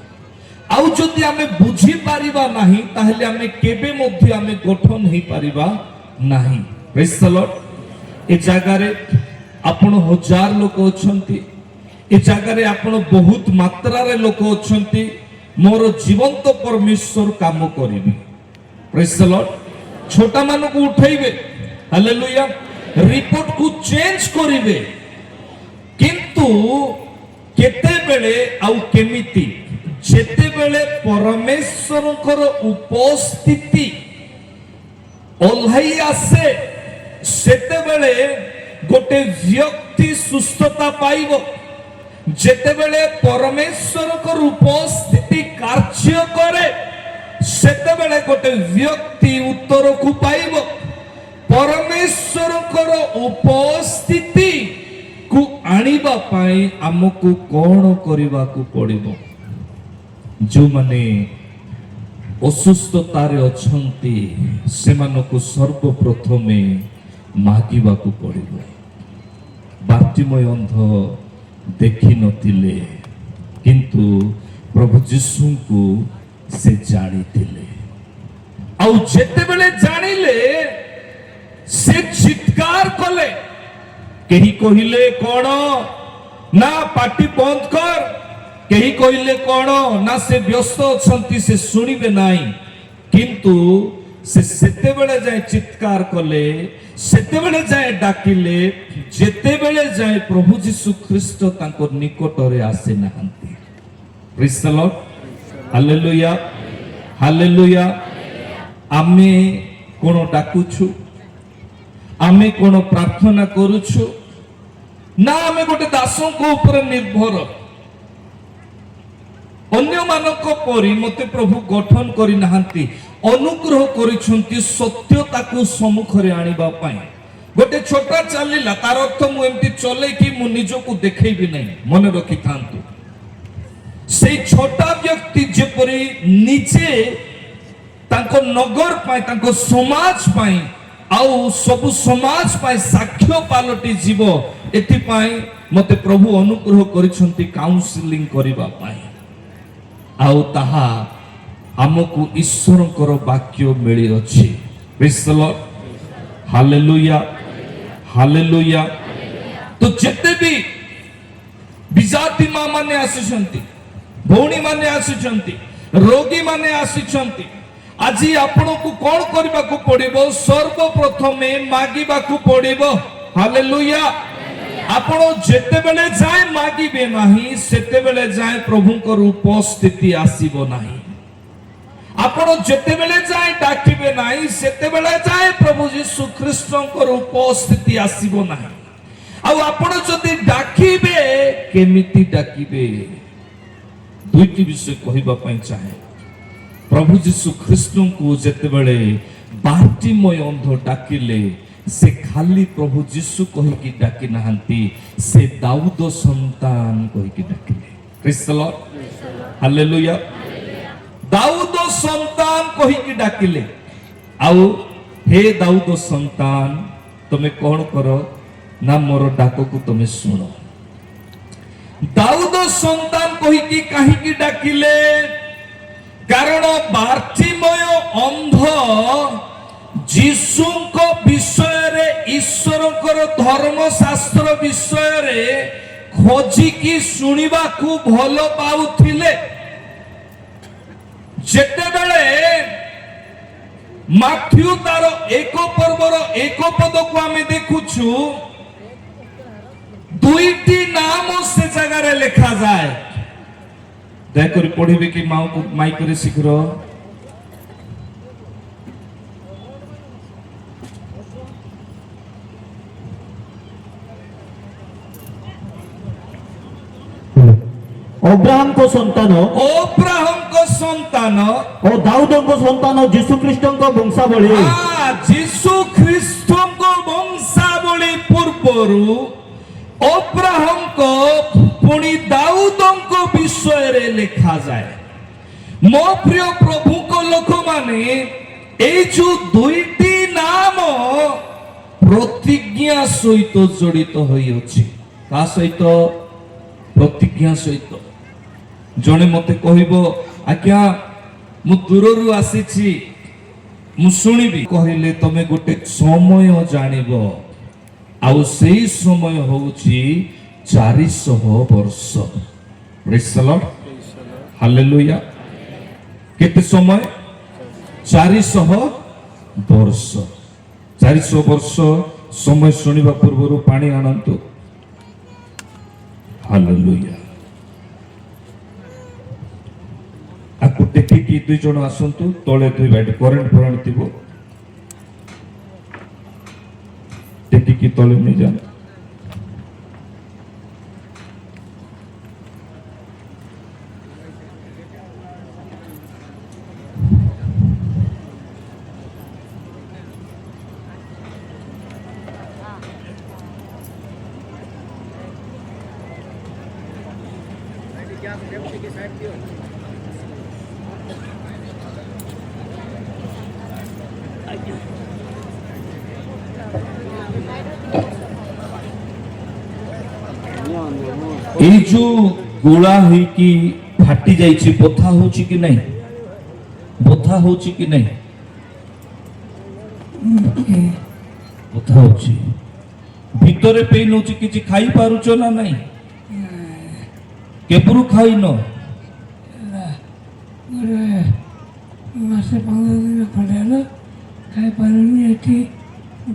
ଆଉ ଯଦି ଆମେ ବୁଝିପାରିବା ନାହିଁ ତାହେଲେ ଆମେ କେବେ ମଧ୍ୟ ଆମେ ଗଠନ ହେଇପାରିବା ନାହିଁ। ପ୍ରେଜ୍ ଦ ଲର୍ଡ। ଏ ଜାଗାରେ ଆପଣ 1000 ଲୋକ ଅଛନ୍ତି, ଏ ଜାଗାରେ ଆପଣ ବହୁତ ମାତ୍ରାରେ ଲୋକ ଅଛନ୍ତି। ମୋର ଜୀବନ୍ତ ପରମେଶ୍ୱର କାମ କରିବେ। ପ୍ରେଜ୍ ଦ ଲର୍ଡ। ଛୋଟା ମାନଙ୍କୁ ଉଠେଇବେ, ହାଲେଲୁୟା। ରିପୋର୍ଟ କୁ ଚେଞ୍ଜ କରିବେ, କିନ୍ତୁ କେତେବେଳେ ଆଉ କେମିତି? ଯେତେବେଳେ ପରମେଶ୍ୱରଙ୍କର ଉପସ୍ଥିତି ଓହ୍ଲାଇ ଆସେ ସେତେବେଳେ ଗୋଟେ ବ୍ୟକ୍ତି ସୁସ୍ଥତା ପାଇବ। ଯେତେବେଳେ ପରମେଶ୍ୱରଙ୍କର ଉପସ୍ଥିତି କାର୍ଯ୍ୟ କରେ ସେତେବେଳେ ଗୋଟେ ବ୍ୟକ୍ତି ଉତ୍ତରକୁ ପାଇବ। ପରମେଶ୍ୱରଙ୍କର ଉପସ୍ଥିତି କୁ ଆଣିବା ପାଇଁ ଆମକୁ କ'ଣ କରିବାକୁ ପଡ଼ିବ? ଯେଉଁମାନେ ଅସୁସ୍ଥତାରେ ଅଛନ୍ତି ସେମାନଙ୍କୁ ସର୍ବପ୍ରଥମେ ମାଗିବାକୁ ପଡ଼ିବ। ବାର୍ଟିମୟ ଅନ୍ଧ ଦେଖିନଥିଲେ କିନ୍ତୁ ପ୍ରଭୁ ଯୀଶୁଙ୍କୁ ସେ ଜାଣିଥିଲେ। ଆଉ ଯେତେବେଳେ ଜାଣିଲେ ସେ ଚିତ୍କାର କଲେ। କେହି କହିଲେ କଣ ନା ପାଟି ବନ୍ଦ କର, କେହି କହିଲେ କଣ ନା ସେ ବ୍ୟସ୍ତ ଅଛନ୍ତି ସେ ଶୁଣିବେ ନାହିଁ। କିନ୍ତୁ ସେ ସେତେବେଳେ ଯାଏ ଚିତ୍କାର କଲେ, ସେତେବେଳେ ଯାଏ ଡାକିଲେ ଯେତେବେଳେ ଯାଏ ପ୍ରଭୁ ଯୀଶୁ ଖ୍ରୀଷ୍ଟ ତାଙ୍କ ନିକଟରେ ଆସି ନାହାନ୍ତି। ପ୍ରେଜ୍ ଦ ଲର୍ଡ, ହାଲେଲୁୟା ହାଲେଲୁୟା। ଆମେ କଣ ଡାକୁଛୁ, ଆମେ କଣ ପ୍ରାର୍ଥନା କରୁଛୁ ନା ଆମେ ଗୋଟେ ଦାସଙ୍କ ଉପରେ ନିର୍ଭର। ଅନ୍ୟମାନଙ୍କ ପରି ମତେ ପ୍ରଭୁ ଗଠନ କରିନାହାନ୍ତି, ଅନୁଗ୍ରହ କରିଛନ୍ତି ସତ୍ୟତାକୁ ସମ୍ମୁଖରେ ଆଣିବା ପାଇଁ। ଗୋଟେ ଛୋଟା ଚାଲିଲା ତାର ଅର୍ଥ ମୁଁ ଏମିତି ଚଲେଇକି ମୁଁ ନିଜକୁ ଦେଖେଇବି ନାହିଁ। ମନେ ରଖିଥାନ୍ତୁ, ସେଇ ଛୋଟା ବ୍ୟକ୍ତି ଯେପରି ନିଜେ ତାଙ୍କ ନଗର ପାଇଁ, ତାଙ୍କ ସମାଜ ପାଇଁ ଆଉ ସବୁ ସମାଜ ପାଇଁ ସାକ୍ଷ୍ୟ ପାଲଟି ଯିବ, ଏଥିପାଇଁ ମତେ ପ୍ରଭୁ ଅନୁଗ୍ରହ କରିଛନ୍ତି କାଉନ୍ସିଲିଂ କରିବା ପାଇଁ। ଆଉ ତାହା ଆମକୁ ଈଶ୍ୱରଙ୍କର ବାକ୍ୟ ମିଳିଅଛି। ପ୍ରେଜ୍ ଦ ଲର୍ଡ, ହାଲେଲୁୟା ହାଲେଲୁୟା। ତ ଯେତେ ବି ବିଜାତି ମା ମାନେ ଆସିଛନ୍ତି, ଭଉଣୀ ମାନେ ଆସିଛନ୍ତି, ରୋଗୀ ମାନେ ଆସିଛନ୍ତି, ଆଜି ଆପଣଙ୍କୁ କଣ କରିବାକୁ ପଡିବ? ସର୍ବପ୍ରଥମେ ମାଗିବାକୁ ପଡିବ। ହାଲେଲୁୟା। ଆପଣ ଯେତେବେଳେ ଯାଏ ମାଗିବେ ନାହିଁ ସେତେବେଳେ ଯାଏ ପ୍ରଭୁଙ୍କର ଉପସ୍ଥିତି ଆସିବ ନାହିଁ। ଆପଣ ଯେତେବେଳେ ଯାଏ ଡାକିବେ ନାହିଁ ସେତେବେଳେ ଯାଏ ପ୍ରଭୁ ଯୀଶୁ ଖ୍ରୀଷ୍ଟଙ୍କର ଉପସ୍ଥିତି ଆସିବ ନାହିଁ। ଆଉ ଆପଣ ଯଦି ଡାକିବେ କେମିତି ଡାକିବେ? ଦୁଇଟି ବିଷୟ କହିବା ପାଇଁ ଚାହେଁ। ପ୍ରଭୁ ଯୀଶୁ ଖ୍ରୀଷ୍ଟଙ୍କୁ ଯେତେବେଳେ ବାର୍ଟିମୟ ଅନ୍ଧ ଡାକିଲେ, ସେ ଖାଲି ପ୍ରଭୁ ଯୀଶୁ କହିକି ଡାକି ନାହାନ୍ତି, ସେ ଦାଉଦ ସନ୍ତାନ କହିକି ଡାକିଲେ। ପ୍ରେଜ୍ ଦ ଲର୍ଡ, ହାଲେଲୁୟା। ଦାଉଦ ସନ୍ତାନ କହିକି ଡାକିଲେ। ଆଉ ହେ ଦାଉଦ ସନ୍ତାନ, ତମେ କଣ କର ନା ମୋର ଡାକକୁ ତମେ ଶୁଣ। ଦାଉଦ ସନ୍ତାନ କହିକି କାହିଁକି ଡାକିଲେ? କାରଣ ବାର୍ଟିମୟ ଅନ୍ଧ ଯୀଶୁଙ୍କ ବିଷୟରେ, ଈଶ୍ୱରଙ୍କର ଧର୍ମଶାସ୍ତ୍ର ବିଷୟରେ ଖୋଜିକି ଶୁଣିବାକୁ ଭଲ ପାଉଥିଲେ। ଯେତେବେଳେ ମାଥ୍ୟୁ ତାର 1 ପର୍ବର 1 ପଦକୁ ଆମେ ଦେଖୁଛୁ, 2ଟି ନାମ ସେ ଜାଗାରେ ଲେଖାଯାଏ। ଦୟାକରି ପଢିବେ କି ମାଇକରେ ଶୀଘ୍ର। ଅବ୍ରାହମଙ୍କ ସନ୍ତାନ ଓ ଦାଉଦଙ୍କ ସନ୍ତାନ ଯୀଶୁ ଖ୍ରୀଷ୍ଟଙ୍କ ବଂଶାବଳୀ। ଯୀଶୁ ଖ୍ରୀଷ୍ଟଙ୍କ ବଂଶାବଳୀ ପୂର୍ବରୁ ଅବ୍ରାହମଙ୍କ ପୁଣି ଦାଉଦଙ୍କ ବିଷୟରେ ଲେଖାଯାଏ। ମୋ ପ୍ରିୟ ପ୍ରଭୁଙ୍କ ଲୋକମାନେ, ଏଇ ଯୋଉ 2ଟି ନାମ ପ୍ରତିଜ୍ଞା ସହିତ ଜଡ଼ିତ ହୋଇଅଛି। ତା ସହିତ ପ୍ରତିଜ୍ଞା ସହିତ। ଜଣେ ମତେ କହିବ, ଆଜ୍ଞା ମୁଁ ଦୂରରୁ ଆସିଛି, ମୁଁ ଶୁଣିବି। କହିଲେ ତମେ ଗୋଟେ ସମୟ ଜାଣିବ, ଆଉ ସେଇ ସମୟ ହଉଛି 400 ବର୍ଷ। ପ୍ରେଜ୍ ଦ ଲର୍ଡ, ହାଲେଲୁୟା। କେତେ ସମୟ? 400 ବର୍ଷ। 400 ବର୍ଷ ସମୟ ଶୁଣିବା ପୂର୍ବରୁ ପାଣି ଆଣନ୍ତୁ। ହାଲେଲୁୟା। ଆକୁ ଟେକିକି 2 ଜଣ ଆସନ୍ତୁ, ତଳେ 2 ବାଇଟ୍ କରେଣ୍ଟ ଫରେଣ୍ଟ ଥିବ, ଟେକିକି ତଳେ ନେଇଯାଆନ୍ତୁ। এই যে গোলা হইকি ফাটি যাইছি বথা হচ্ছে কি নাই? বথা হচ্ছে কি নাই? বথা হচ্ছে। ভিতরে পেইন হচ্ছে, কিছু খাই পারুছ না নাই? কেপরু খাইন? ଗୋଟେ ମାସେ 15 ଦିନ ଖଣ୍ଡେ ହେଲା ଖାଇପାରୁନି। ଏଠି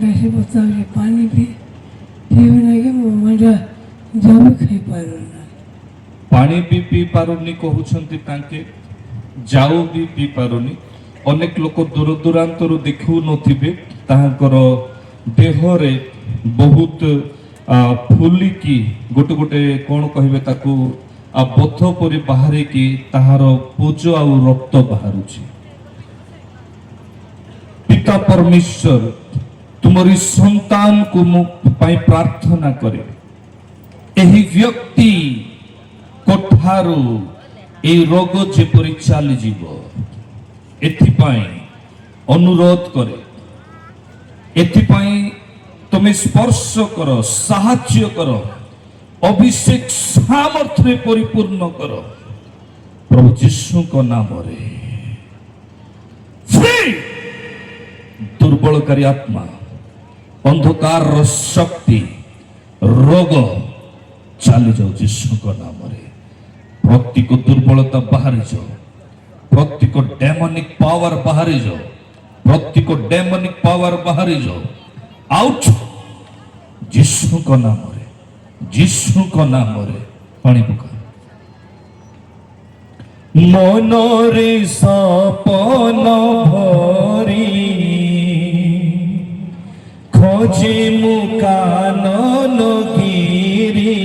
ବେଶୀ ବଥା ହେଉଛି, ପାଣି ପିଇବି ନାଇକି ମୋ ମେଣ୍ଢା ଯାଉ ବି ଖାଇପାରୁନି। ପାଣି ବି ପିଇ ପାରୁନି କହୁଛନ୍ତି ତାଙ୍କେ, ଯାଉ ବି ପିଇ ପାରୁନି। ଅନେକ ଲୋକ ଦୂର ଦୂରାନ୍ତରୁ ଦେଖୁନଥିବେ, ତାଙ୍କର ଦେହରେ ବହୁତ ଫୁଲିକି ଗୋଟେ ଗୋଟେ କ'ଣ କହିବେ ତାକୁ ବଥ ପରି ବାହାରିକି ତାହାର ପୂଜ ଆଉ ରକ୍ତ ବାହାରୁଛି। ପିତା ପରମେଶ୍ୱର ତୁମରି ସନ୍ତାନକୁ ମୁଁ ପାଇଁ ପ୍ରାର୍ଥନା କରେ, ଏହି ବ୍ୟକ୍ତି କୋଠାରୁ এই ରୋଗ ଯେପରି ଚାଲିଯିବ, ଏଥିପାଇଁ ଅନୁରୋଧ କରେ। ଏଥିପାଇଁ তুমি স্পর্শ কর, সাহায্য কর, অভিষেক সামর্থ্যে পরিপূর্ণ কর প্রভু যিশুଙ୍କ নামରେ। দুর্বলকারী আত্মা, অন্ধকারର শক্তি, ରୋଗ ଚାଲିଯାଉ যিশুଙ୍କ ନାମରେ। ପ୍ରତ୍ୟେକ ଦୁର୍ବଳତା ବାହାରି ଯାଉ, ପ୍ରତ୍ୟେକ ଡେମୋନିକ ପାୱାର ବାହାରି ଯାଉ, ପ୍ରତ୍ୟେକ ଡେମୋନିକ ପାୱାର ବାହାରି ଯାଉ। आउट যিশুଙ୍କ ନାମରେ, যিশুଙ୍କ ନାମରେ ପାଣି ପକା। ମନରେ ସପନ ଭରି ଖୋଜେ ମୁଁ କାନନ ଗିରି,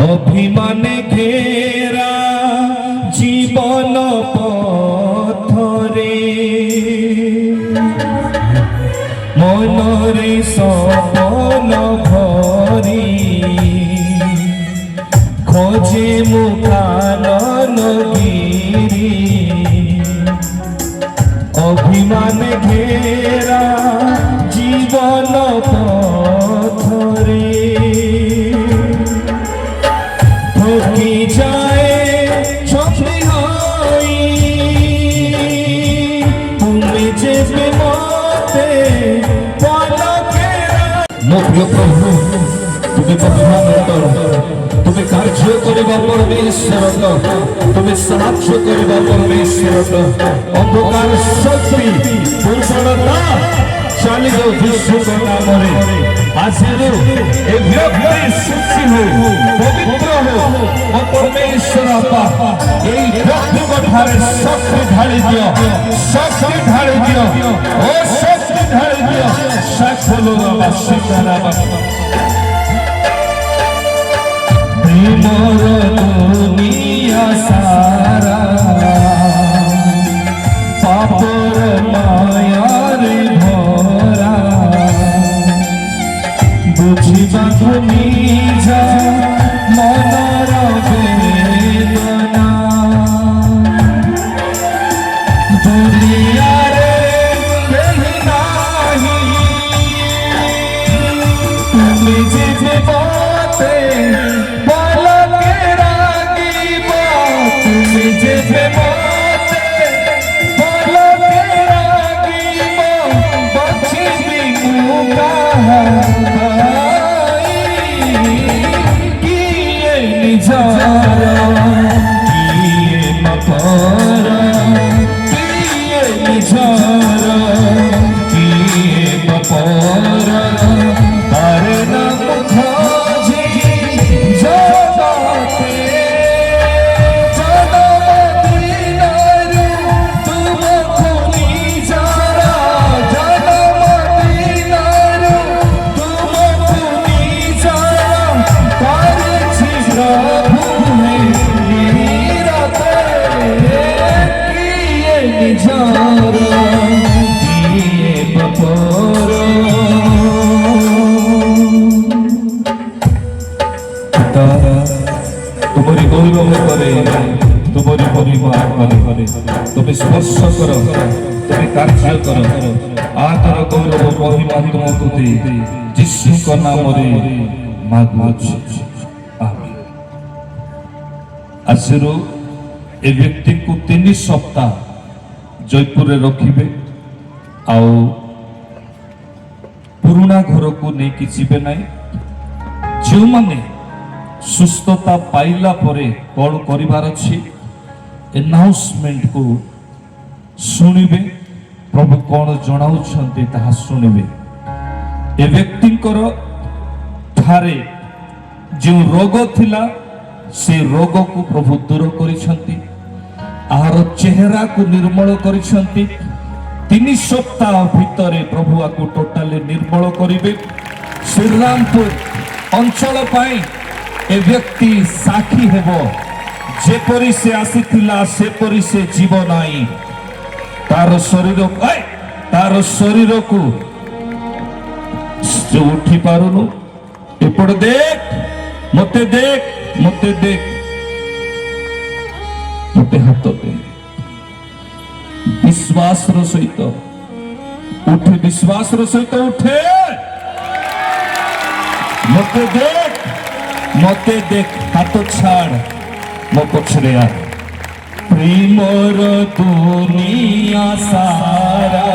ଅଭିମାନେ ଘେରା ଜୀବନ ପଥରେ। মনরে সপন ভরি খোঁজে মু কানন গিরি, অভিমান ঘেরা জীবন পথরে। থকি যায় ছবি হই তুমি যেবে মতে। ମୋ ପ୍ରିୟ ପ୍ରଭୁ, ତୁମେ ମହାନତର, ତୁମେ କାର୍ଯ୍ୟ କରିବା ପରମେଶ୍ୱର, ତୁମେ ସାହାଯ୍ୟ କରିବା ପରମେଶ୍ୱର। ଅନ୍ଧକାର ଶକ୍ତି ଦୁର୍ବଳତା ଚାଲିଯାଉ ଯୀଶୁଙ୍କ ନାମରେ। ଆଜିରୁ ଏ ବ୍ୟକ୍ତି ସୁଖୀ ହଉ, ପବିତ୍ର ହଉ। ମୋ ପରମେଶ୍ୱର ବାପା, ଏଇ ବ୍ୟକ୍ତିଙ୍କ ଠାରେ ଶକ୍ତି ଢାଳି ଦିଅ, ଶକ୍ତି ଢାଳି ଦିଅ, ଓ ଶକ୍ତି ଢାଳି ଦିଅ। প্রেমর দুনিয়া সারা পাপর মায়ারে ভরা, বুঝিবা তুমি যা মনর বেদনা। দুনিয়ারে কেহি নাহি তুমি যে পথে পলকে রাগিব, তুমি যে পথে পলকে রাগিব, বচিবি মু কাহাই। কিয়ে নিজর কিয়ে মপর, কিয়ে নিজর কিয়ে মপর। তারে নাম খোঁজি জগতে, জনম দিনারু তুমকু নিজর, জনম দিনারু তুমকু নিজর। করেছি প্রভু নিরতে, কিয়ে নিজর কিয়ে বপর। तुम्हारी गौरव करे, तुम्हारी परिवार करे, तुम्हें स्पर्श करो, तुम्हें कार्य करो। आदर गौरव महिमा तुमको दे, यीशु का नाम रे मांगुछु। आमीन। ଆଜିରୁ ଏ ବ୍ୟକ୍ତିଙ୍କୁ 3 ସପ୍ତାହ ଜୟପୁରରେ ରଖିବେ ଆଉ ପୁରୁଣା ଘରକୁ ନେଇକି ଯିବେ ନାହିଁ। ଯେଉଁମାନେ ସୁସ୍ଥତା ପାଇଲା ପରେ କଣ କରିବାର ଅଛି ଆନାଉନ୍ସମେଣ୍ଟକୁ ଶୁଣିବେ, ପ୍ରଭୁ କଣ ଜଣାଉଛନ୍ତି ତାହା ଶୁଣିବେ। ଏ ବ୍ୟକ୍ତିଙ୍କର ଠାରେ ଯେଉଁ ରୋଗ ଥିଲା ସେ ରୋଗକୁ ପ୍ରଭୁ ଦୂର କରିଛନ୍ତି, ଆହାର ଚେହେରାକୁ ନିର୍ମଳ କରିଛନ୍ତି। 3 ସପ୍ତାହ ଭିତରେ ପ୍ରଭୁ ଆକୁ ଟୋଟାଲି ନିର୍ମଳ କରିବେ। ଶ୍ରୀରାମପୁର ଅଞ୍ଚଳ ପାଇଁ ଏ ବ୍ୟକ୍ତି ସାକ୍ଷୀ ହେବ, ଯେପରି ସେ ଆସିଥିଲା ସେପରି ସେ ଯିବ ନାହିଁ। ତାର ଶରୀରକୁ ସେ ଉଠି ପାରୁନୁ, ଏପଟେ ଦେଖ, ମତେ ଦେଖ, ମତେ ଦେଖ, ମତେ ହାତ ଦେ। ବିଶ୍ୱାସର ସହିତ ଉଠେ, ବିଶ୍ୱାସର ସହିତ ଉଠେ, ମତେ ଦେଖ, ମତେ ଦେଖ, ହାତ ଛାଡ, ମୋ ପଛରେ ଆ। ପ୍ରେମର ଦୁନିଆ ସାରା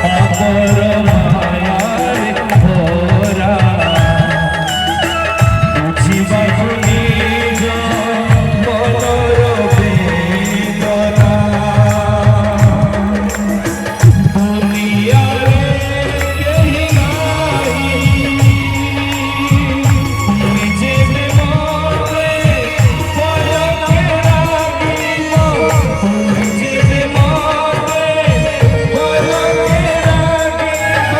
ପାପର ମାୟାରେ ଭରା, ବୁଝିବାକୁ ନିଜ ମନର ବେଦନା। ଦୁନିଆରେ କେହି ନାହିଁ, ନିଜେ ମତେ ପରକେ ରାଗିବ, ନିଜେ ମତେ ପରକେ ରାଗିବ,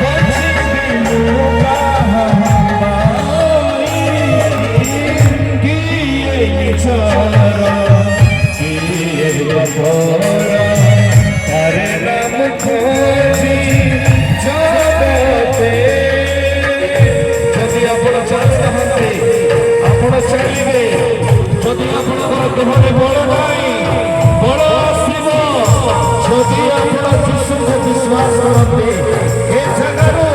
ବଞ୍ଚିବି ମୁଁ କାହା ପାଇଁ? କିଏ ନିଜର, କିଏ ପର, ତାରେ ନାମ ଖୋଜି ଜଗତେ। ଯଦି ଆପଣ ଚାହୁଁଛନ୍ତି ଆପଣ ଚାଲିବେ, ଯଦି ଆପଣଙ୍କର ଦେହରେ ବଳ ନାହିଁ, ବଳ ଆସିବ। ଯଦି ଆପଣ ଯୀଶୁଙ୍କୁ ବିଶ୍ୱାସ କରନ୍ତି, ଏ ଜାଗାରୁ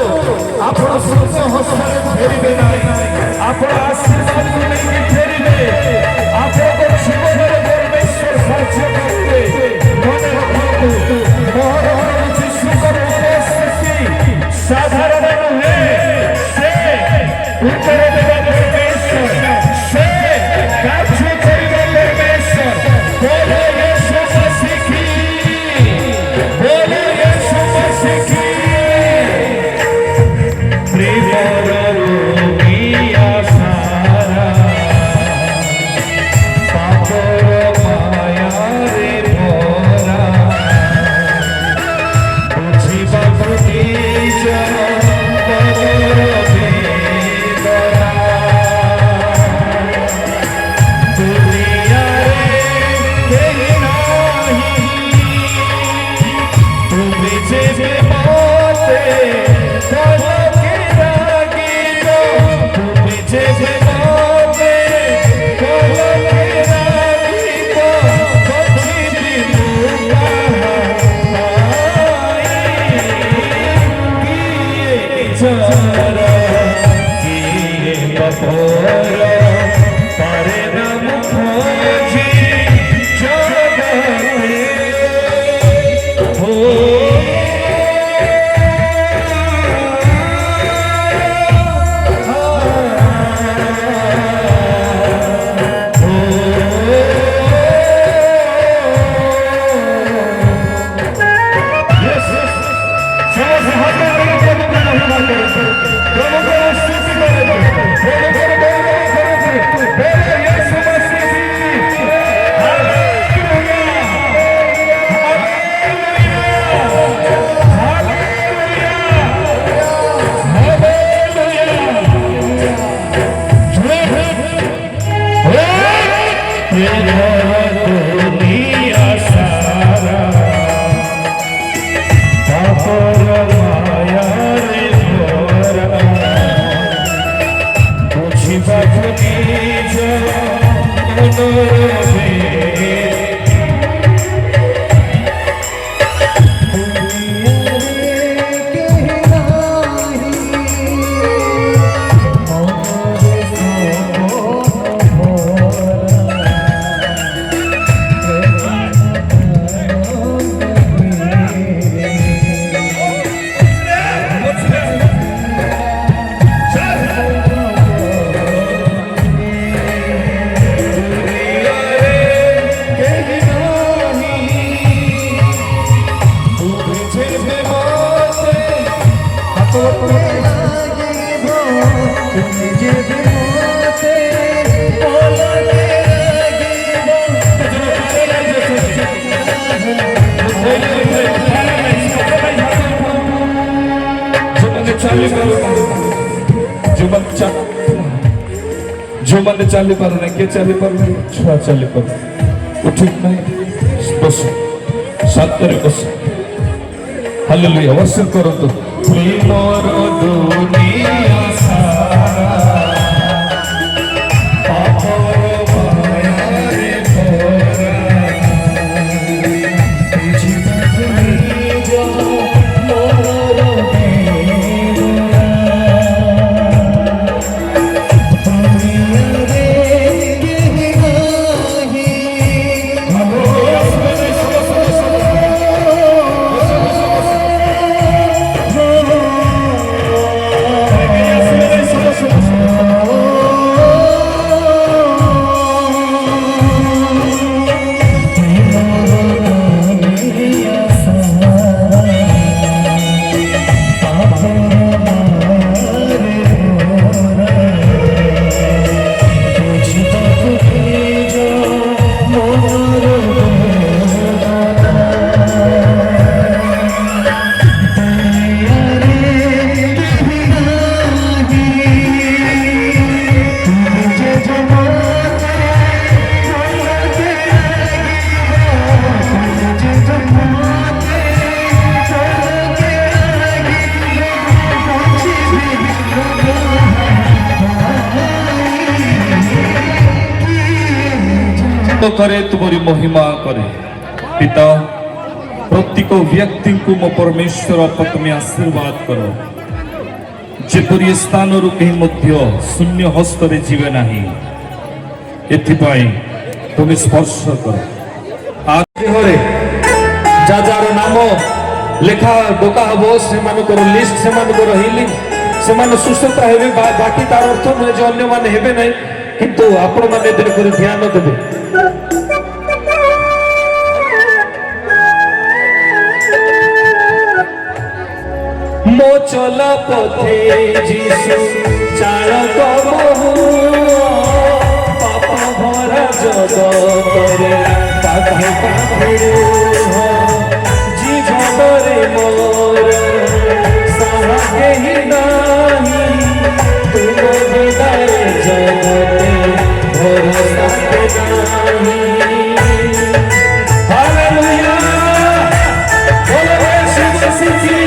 ଆପଣ ସୁସ୍ଥ ହସ୍ତରେ ଫେରିବେ ନାହିଁ, ଆପଣ ଆଶୀର୍ବାଦକୁ ନେଇକି ଫେରିବେ। ଆପଣଙ୍କ ଜୀବନରେ ପରମେଶ୍ୱର ସାହାଯ୍ୟ କରିବେ। ମନେ ରଖନ୍ତୁ, ମୋର ଯୀଶୁଙ୍କର ଉପସ୍ଥିତି ସାଧାରଣ ନୁହେଁ, ସେ ଉତ୍ତର ଦେବା ପରମେଶ୍ୱର, ସେ କାର୍ଯ୍ୟ କରିବା ପରମେଶ୍ୱର। ବୋलो ୟୀଶୁ ମसीହ କି, ବୋलो ୟୀଶୁ ମसीହ କି। ପ୍ରେମର ଦୁନିଆ ସାରା ଯୋଉମାନେ ଚାଲି ପାରୁନାହିଁ କିଏ ଚାଲି ପାରୁନାହିଁ ଛୁଆ ଚାଲି ପାରୁ ଉଠିକ ନାହିଁ ବସ ଶାନ୍ତରେ ବସ ହାଲେଲୁୟା ବର୍ଷନ କରନ୍ତୁ ପ୍ରେମର ଦୁନିଆ ସାରା ପାପର ମାୟାରେ ଭରା ବୁଝିବାକୁ ନିଜ ମୋର करे तुम्हारी महिमा करे पिता प्रत्येक व्यक्ति को मो परमेश्वर तुम्हें आशीर्वाद करो जेपरी स्थान रु कहीं मध्य शून्य हस्त रे जीवे नाही एथिपाई तुम्हें स्पर्श करो आज घरे जाजार नाम लेखा डोका हबो से मानकर लिस्ट से मानकर हिलिंग से मान सुस्थता हेबे बाकी तार अर्थ न जे अन्य माने हेबे नै किंतु आपण माने दिन कर ध्यान देबे मो चल पथे जीसु चालक बहु पाप भरा जगतरे पाखे पाखे जीवनरे मोर साहा केहि नाही तुम विदारे जगते भरोसा नाही हालेलुया बोलो यीशु मसीह की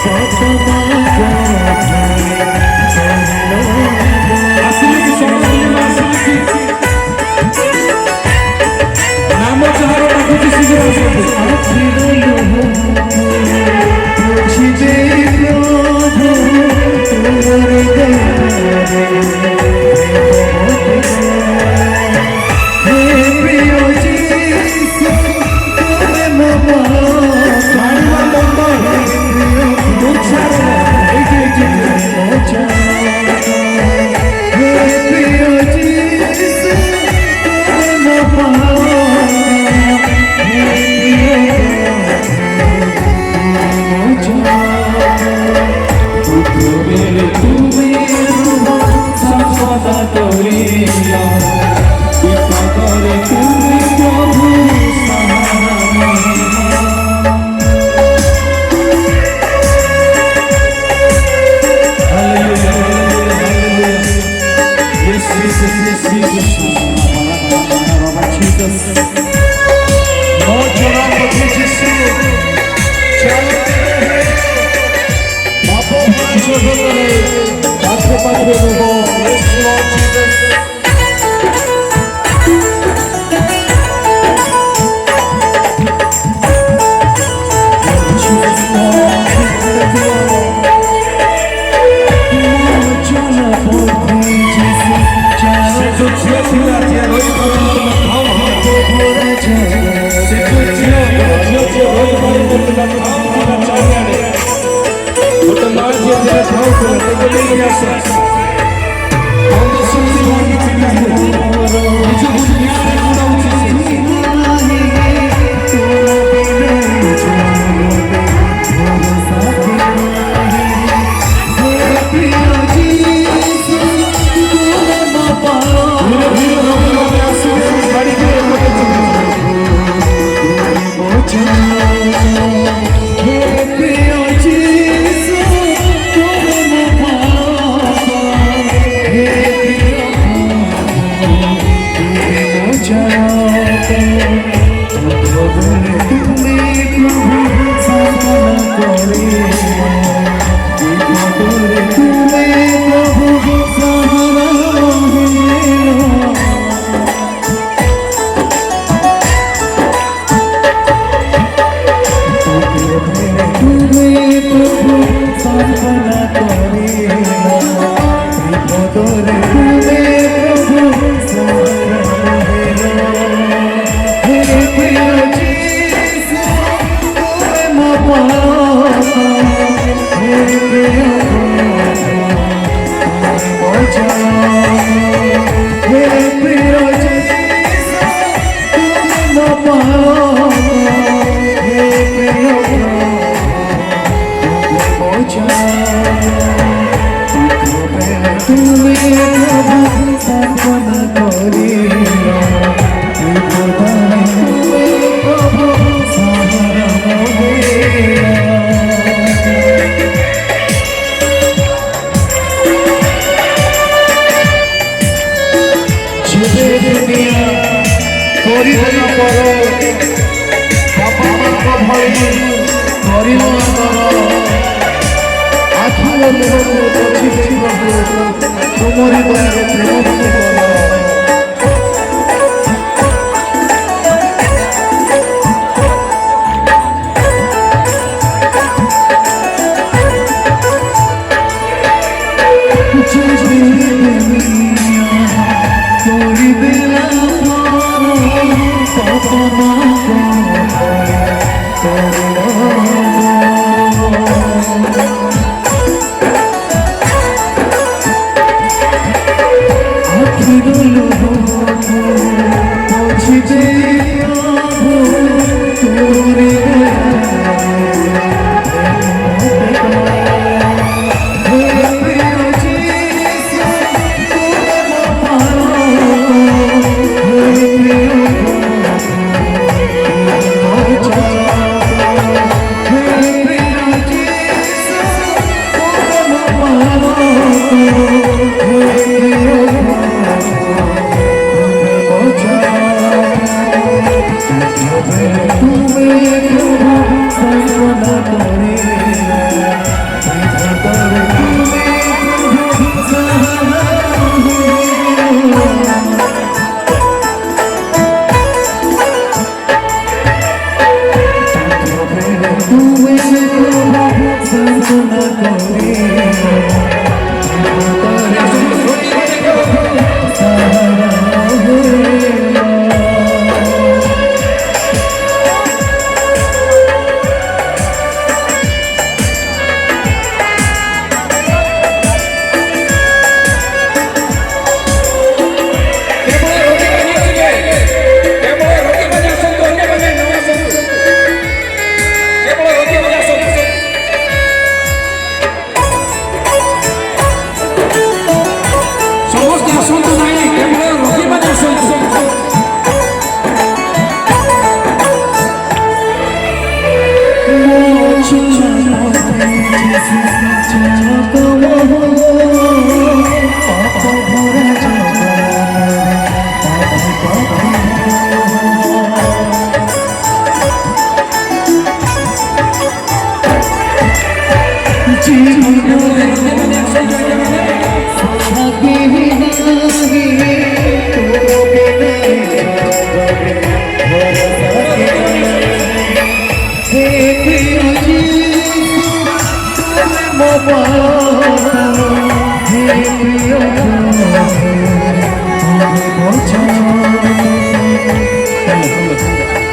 Satu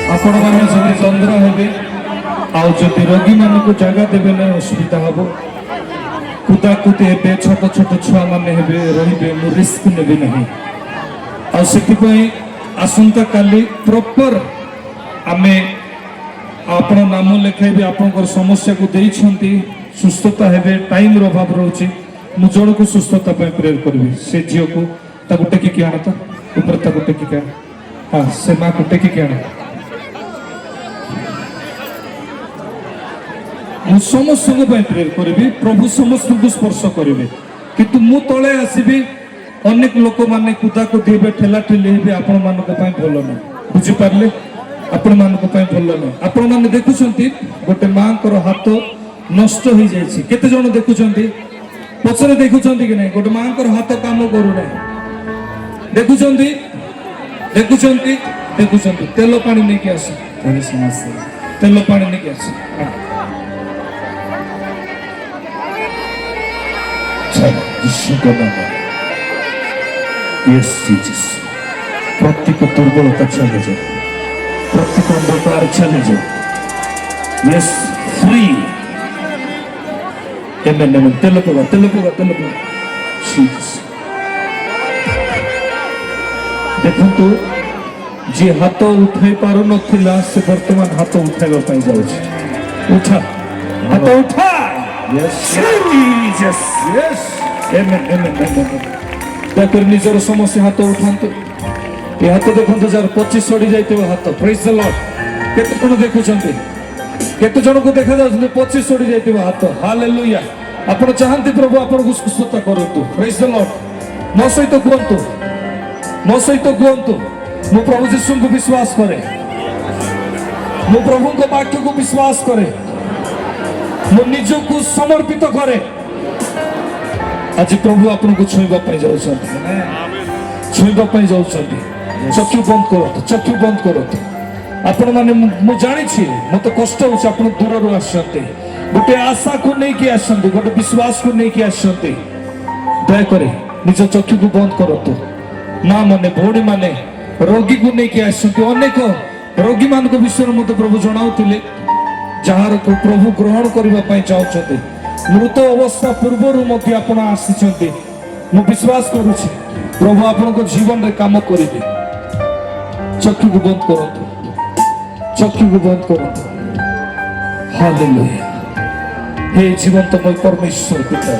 आपण मैंने जब तंद्रा हेबे आउ जदि रोगी मान को जगह देवे ना असुविधा हम कुदा कुदी हे छोट छोट छुआ मैंने रे मु रिस्क नेबी नहीं आसंता काली प्रॉपर आमे आपण नाम लिखाइबे आपण समस्या को देइछंती सुस्थता हेबे टाइम रो अभाव रोची मु जण को सुस्थता पे प्रेयर करबी से जियो को ताको टेकी के आना त ऊपर ताको टेकी के हां से मां को टेकी के आना मु समस्त को पे प्रेयर करबी प्रभु समस्त को स्पर्श करिवे किंतु मु तळे आसीबी अनेक लोक माने कुदा को देबे ठेला ठेली हेबे आपण मान को पय भलो न बुझी पारले आपण मान को पय भलो न आपण माने देखुछंती गोटे मां कर हाथ नष्ट हो जाइछि केते जण देखुछंती पछरे देखुछंती कि नहीं गोटे मां कर हाथ काम करू नहीं देखुछंती देखुछंती देखुछंती तेल पानी नहीं के आसे तेरे समस्या तेल पानी नहीं के आसे चल यीशु का नाम यस जीसस प्रत्येक दुर्बलता चले जाओ प्रत्येक अंधकार चले जाओ yes free amen amen Telugu Jesus देखंतु जे हाथ उठाई पारु नथिला से वर्तमान हाथ उठाइबा पई जाउछि उठा हाथ उठा yes Jesus yes amen amen amen देखकर निजर समस्या हाथ उठांतु ये हाथ देखो जार 25 सड़ी जाइते हाथ प्रेज द लॉर्ड केते कोन देखुछंती केते जण को देखा जाउछ 25 सड़ी जाइते हाथ हालेलुया आपण चाहंती प्रभु आपण को सुस्थता करंतु प्रेज द लॉर्ड मो सहित कहंतु मु प्रभु यीशु को विश्वास करे मु प्रभु को वाक्य को विश्वास करे मु निज को समर्पित करे आज प्रभु आपन को छुईबा पई जाउछंती चक्षु बंद करत आपण माने मु जानि छी मते कष्ट होछ आपण दूर रु आछंती गोटे आशा को नै कि आछंती गोटे विश्वास को नै कि आछंती दया करे निज चक्षु को बंद करत मां माने भौणी माने रोगी को नै कि आछंती अनेक रोगी मान को विषय मते प्रभु जणाउतिले जहार को प्रभु ग्रहण करबा पई चाहउछंती मृत अवस्था पूर्व मध्य आपण आसी मु विश्वास करुछि प्रभु आपण को जीवन रे काम करिबे चक्षु को बंद करंतु हालेलुया हे जीवंतमय परमेश्वर पिता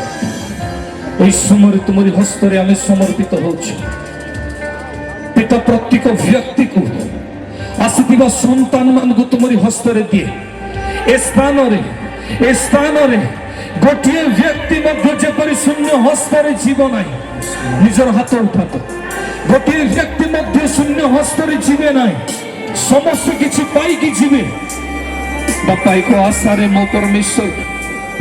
एई समय तुमरी हस्त रे आमे समर्पित होछु पिता प्रत्येक व्यक्ति को आसीथिबा संतान मान को तुमरी हस्त रे दिए ए स्थान रे गोटे व्यक्ति मध्य जेपरि शून्य हस्तर जीवन नहीं निजर हाथ उठात गोटे व्यक्ति मध्य शून्य हस्तर जीवे नहीं समस्त किछि पाई कि जीवे बापा को आशा रे मो परमेश्वर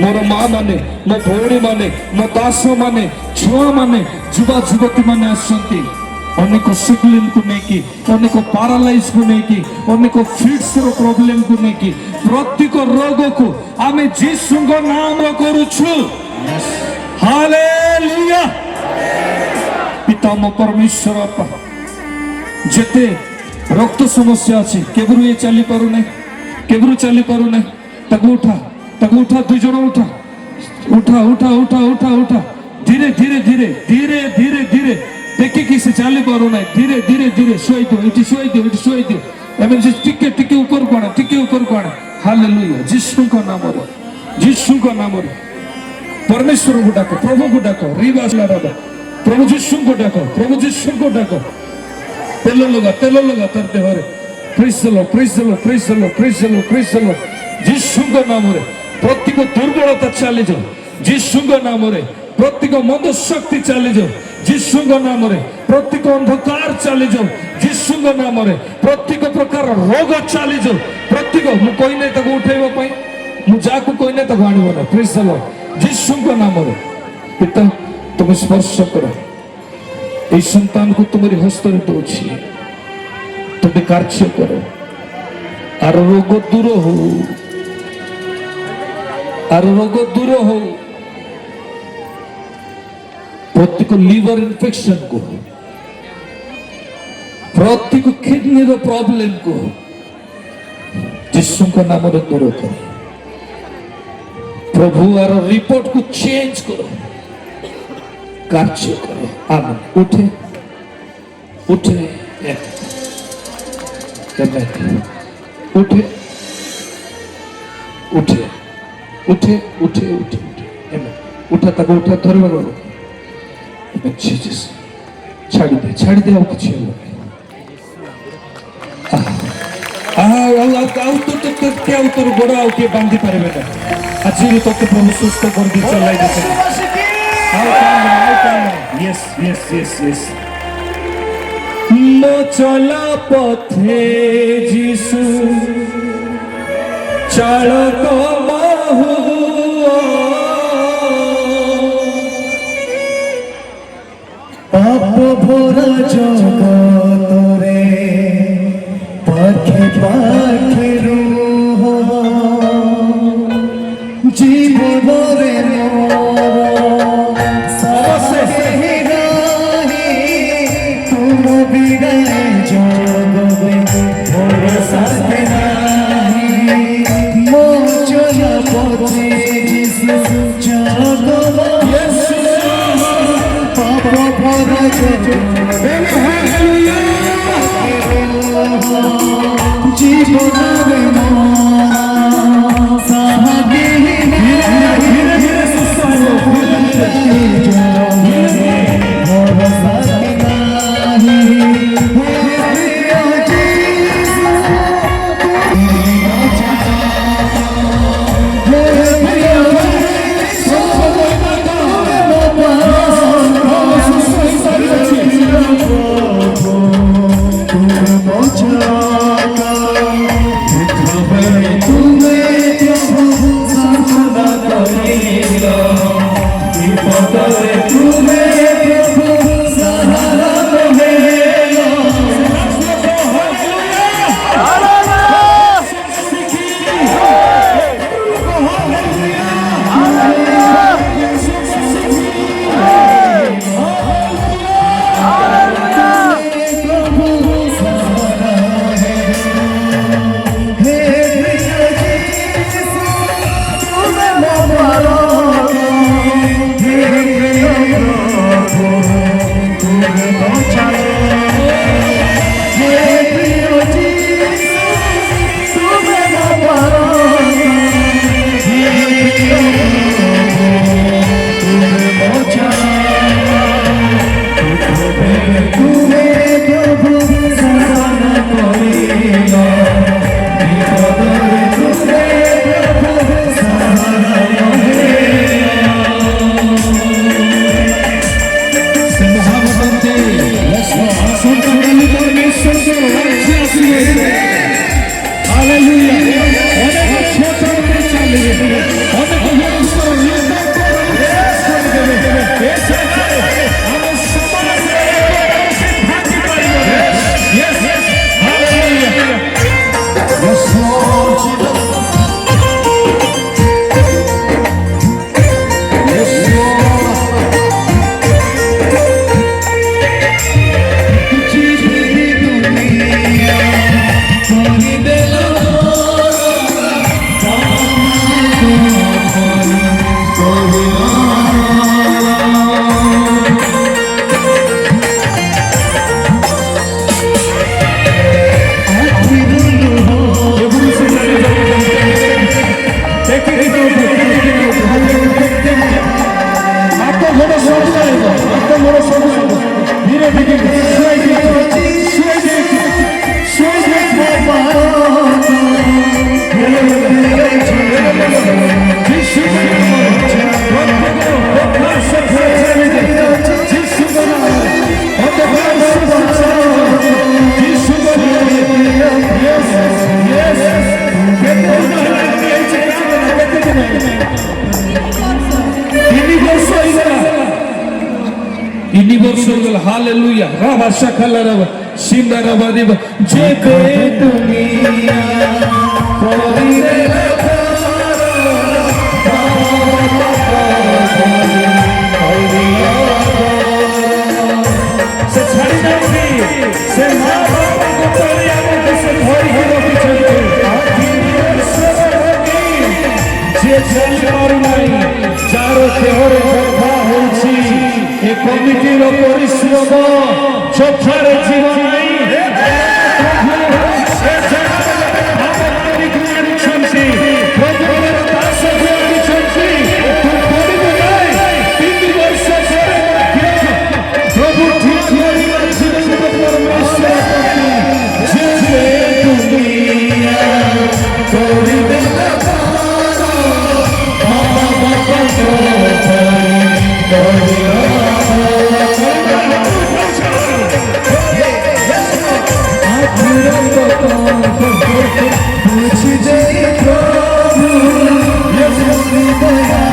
मोर मां माने मो भौणी माने मो दास माने छुआ माने युवा युवती माने आसंती अनेक सिकलिन को नेकी अनेक पैरालाइज को नेकी अनेक फिट्स रो प्रॉब्लम को नेकी प्रत्येक रोग को आमे यीशु को नाम रो करूछु हालेलुया पिता मो परमेश्वर अपा जेते रक्त समस्या अछि केबरु ये चली पारु नै ताको उठा दुई जण उठा धीरे धीरे देखि कि से चली पारु नै धीरे सोई दियो एमे टिके ऊपर कोण हालेलुया यीशु को नाम रे परमेश्वर को डाको प्रभु को डाको रिवाज लगा प्रभु यीशु को डाको तेल लगा तर देहरे प्रेज द लॉर्ड यीशु को नाम रे प्रत्येक दुर्बलता चली जाओ यीशु को नाम रे प्रत्येक मंद शक्ति चली जाओ यीशु को नाम रे प्रत्येक अंधकार चली जाओ यीशु को नाम रे प्रत्येक प्रकार रोग चली जाओ प्रत्येक मु कोई नै ताको उठाइबा पई मु जाको कोई नै ताको आनिबो ना प्रेज द लॉर्ड यीशु को नाम रे पिता तुम स्पर्श करो ए संतान को तुम्हारी हस्त रे दोछि तुम कार्य करो आर रोग दूर हो ପ୍ରତ୍ୟେକ ଲିଭର ଇନଫେକ୍ସନ କୁ, ପ୍ରତ୍ୟେକ କିଡନୀର ପ୍ରୋବ୍ଲେମ କୁ ଯୀଶୁଙ୍କ ନାମରେ ଦୂର କର। ପ୍ରଭୁ ଆର ରିପୋର୍ଟ କୁ ଚେଞ୍ଜ କର, କାର୍ଯ୍ୟ କର। ଆମେନ୍। ଉଠେ ଉଠେ उठे उठे उठे उठे उठे उठे उठा तक उठा धरवा जीसस छाड़ी दे ଆଉ କିଛି ଆଉ ତୋର ଗୋଡ଼ ଆଉ କିଏ ବାନ୍ଧି ପାରିବେ ନା। ଆଜିରୁ ତୋତେ ପ୍ରଭୁ ସୁସ୍ଥ କରିକି ଚଲାଇ ଦେଇଛନ୍ତି। Yes, yes, yes, yes. ମୋ ଚଲା ପଥେ ଯିଶୁ ଚାଳକ ବହୁ পাপ ভরা জগতরে পাখে পাখে রুহ জীবনরে মোর সাহে রাহি তুম বিদায় জগবে ভরসা নাহি মো চলা পথে যিশু চালক জীবনের Hallelujah. Rabba shakala rabba shinda rabba diba jebe dunia korire rabba ସିଏ ଚାଲି ପାରୁନାହିଁ, ଯାହାର ଦେହରେ ବଥା ହେଉଛି, ଏ କମିଟିର ପରିଶ୍ରମ ଚୋଖାରେ ଯିବ ନାହିଁ। ସେ ଆମ ମାଲିକ ଆଣିଛନ୍ତି, ପ୍ରଭୁଙ୍କର ଦାସକୁ ଆଣିଛନ୍ତି। ତୁ କରିବୁ ନାହିଁ, 3 ବର୍ଷ ପରେ ମଧ୍ୟ ପ୍ରଭୁ ଠିକ କରିବା ଜୀବନ୍ତ ପରମେଶ୍ୱର ଯେବେ ଦୁନିଆ କରିଦେଲା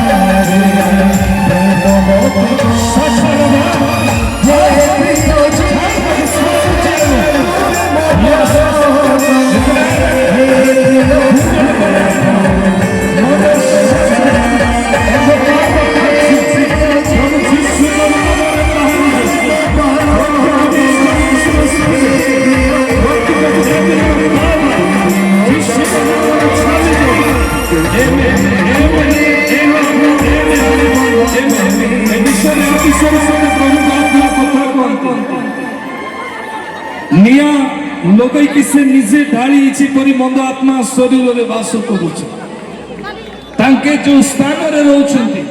ନିଆଁ ଲଗେଇକି ସେ ନିଜେ ଢାଳିଛି ପରି ମନ୍ଦ ଆତ୍ମା ଶରୀରରେ ବାସ କରୁଛି। ତାଙ୍କେ ଯୋଉ ସ୍ଥାନରେ ରହୁଛନ୍ତି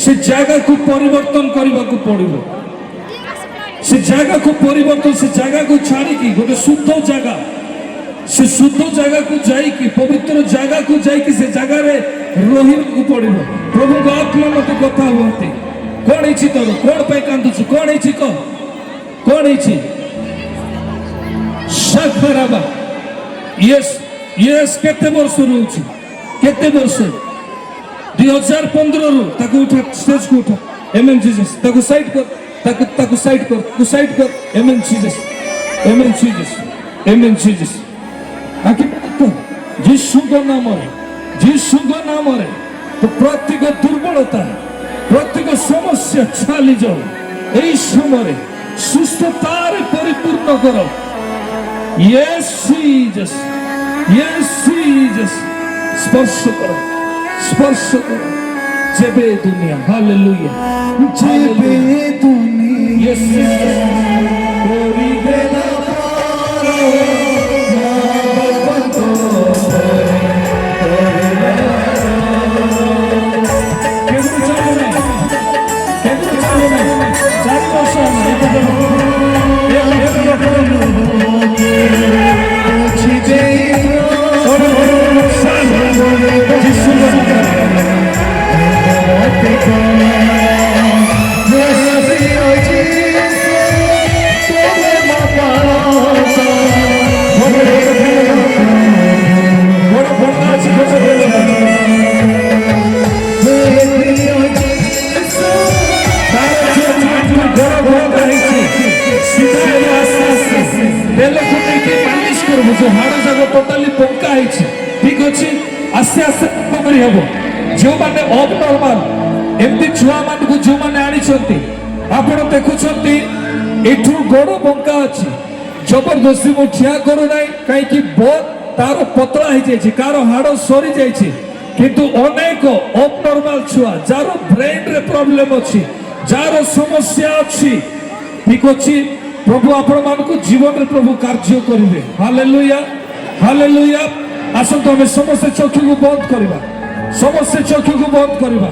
ସେ ଜାଗାକୁ ପରିବର୍ତ୍ତନ କରିବାକୁ ପଡିବ। ସେ ଜାଗାକୁ ପରିବର୍ତ୍ତନ, ସେ ଜାଗାକୁ ଛାଡ଼ିକି ଗୋଟେ ଶୁଦ୍ଧ ଜାଗା, ସେ ଶୁଦ୍ଧ ଜାଗାକୁ ଯାଇକି ପବିତ୍ର ଜାଗାକୁ ଯାଇକି ସେ ଜାଗାରେ ରହିବାକୁ ପଡିବ। ପ୍ରଭୁଙ୍କ ଆତ୍ମା ମତେ କଥା ହୁଅନ୍ତି, କଣ ହେଇଛି ତୋର, କଣ ପାଇଁ କାନ୍ଦୁଛୁ, କଣ ହେଇଛି କହ, କଣ ହେଇଛି? ସାଖରାବା ୟେସ୍ କେତେ ବର୍ଷ ରହୁଛି, କେତେ ବର୍ଷ? 2015 ତାକୁ ଉଠା, ଷ୍ଟେଜକୁ ଉଠା। ଏମେନ୍ ଜିସସ୍, ତାକୁ ସାଇଡ୍ କର, ତାକୁ ସାଇଡ୍ କର, ତାକୁ ସାଇଡ୍ କର। ଏମେନ୍ ଜିସସ୍, ଏମେନ୍ ଜିସସ୍, ଏମେନ୍ ଜିସସ୍। ଆକି ଯୀଶୁଙ୍କ ନାମରେ, ଯୀଶୁଙ୍କ ନାମରେ ତ ପ୍ରତ୍ୟେକ ଦୁର୍ବଳତା, ପ୍ରତ୍ୟେକ ସମସ୍ୟା ଚାଲିଯାଉ। এই ସମୟରେ ସୁସ୍ଥତାରେ ପରିପୂର୍ଣ୍ଣ କର। Yes, Jesus. Yes, Jesus. ସ୍ପର୍ଶ କର, ସ୍ପର୍ଶ କର। ଯେବେ ଦୁନିଆ, ହାଲେଲୁୟା, ଯେବେ ଦୁନିଆ Yes, କରିଦେଲା ହାଡ଼ ଯାକ ଟୋଟାଲି ପଙ୍କା ହେଇଛି, ଠିକ ଅଛି। ଆସ୍ତେ ଆସ୍ତେ କରି ହେବ। ଯେଉଁମାନେ ଅବନର୍ମାଲ ଏମିତି ଛୁଆମାନଙ୍କୁ ଯେଉଁମାନେ ଆଣିଛନ୍ତି, ଆପଣ ଦେଖୁଛନ୍ତି ଏଠୁ ଗୋଡ଼ ବଙ୍କା ଅଛି। ଜବରଦସ୍ତି ମୁଁ ଠିଆ କରୁନାହିଁ, କାହିଁକି ତାର ପତଳା ହେଇଯାଇଛି, କାହାର ହାଡ଼ ସରିଯାଇଛି। କିନ୍ତୁ ଅନେକ ଅବନର୍ମାଲ ଛୁଆ, ଯାହାର ବ୍ରେନରେ ପ୍ରୋବ୍ଲେମ ଅଛି, ଯାହାର ସମସ୍ୟା ଅଛି, ଠିକ ଅଛି। ପ୍ରଭୁ ଆପଣମାନଙ୍କୁ ଜୀବନରେ ପ୍ରଭୁ କାର୍ଯ୍ୟ କରିବେ। Hallelujah, hallelujah. ଆସନ୍ତୁ ଆମେ ସମସ୍ତେ ଚକ୍ଷୁକୁ ବନ୍ଦ କରିବା, ସମସ୍ତେ ଚକ୍ଷୁକୁ ବନ୍ଦ କରିବା,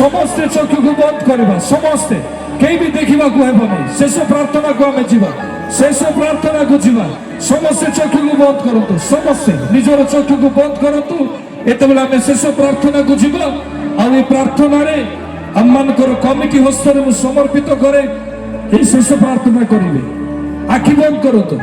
ସମସ୍ତେ ଚକ୍ଷୁକୁ ବନ୍ଦ କରିବା। ସମସ୍ତେ, କେହି ବି ଦେଖିବାକୁ ହେବ ନାହିଁ। ଶେଷ ପ୍ରାର୍ଥନାକୁ ଆମେ ଯିବା, ଶେଷ ପ୍ରାର୍ଥନାକୁ ଯିବା। ସମସ୍ତେ ଚକ୍ଷୁକୁ ବନ୍ଦ କରନ୍ତୁ, ସମସ୍ତେ ନିଜର ଚକ୍ଷୁକୁ ବନ୍ଦ କରନ୍ତୁ। ଏତେବେଳେ ଆମେ ଶେଷ ପ୍ରାର୍ଥନାକୁ ଯିବା। ଆଉ ଏ ପ୍ରାର୍ଥନାରେ ଆମମାନଙ୍କର କମିଟି ହସ୍ତରେ ମୁଁ ସମର୍ପିତ କରେ। এই শেষ প্রার্থনা করিবে। আখি বন্ধ করো তো।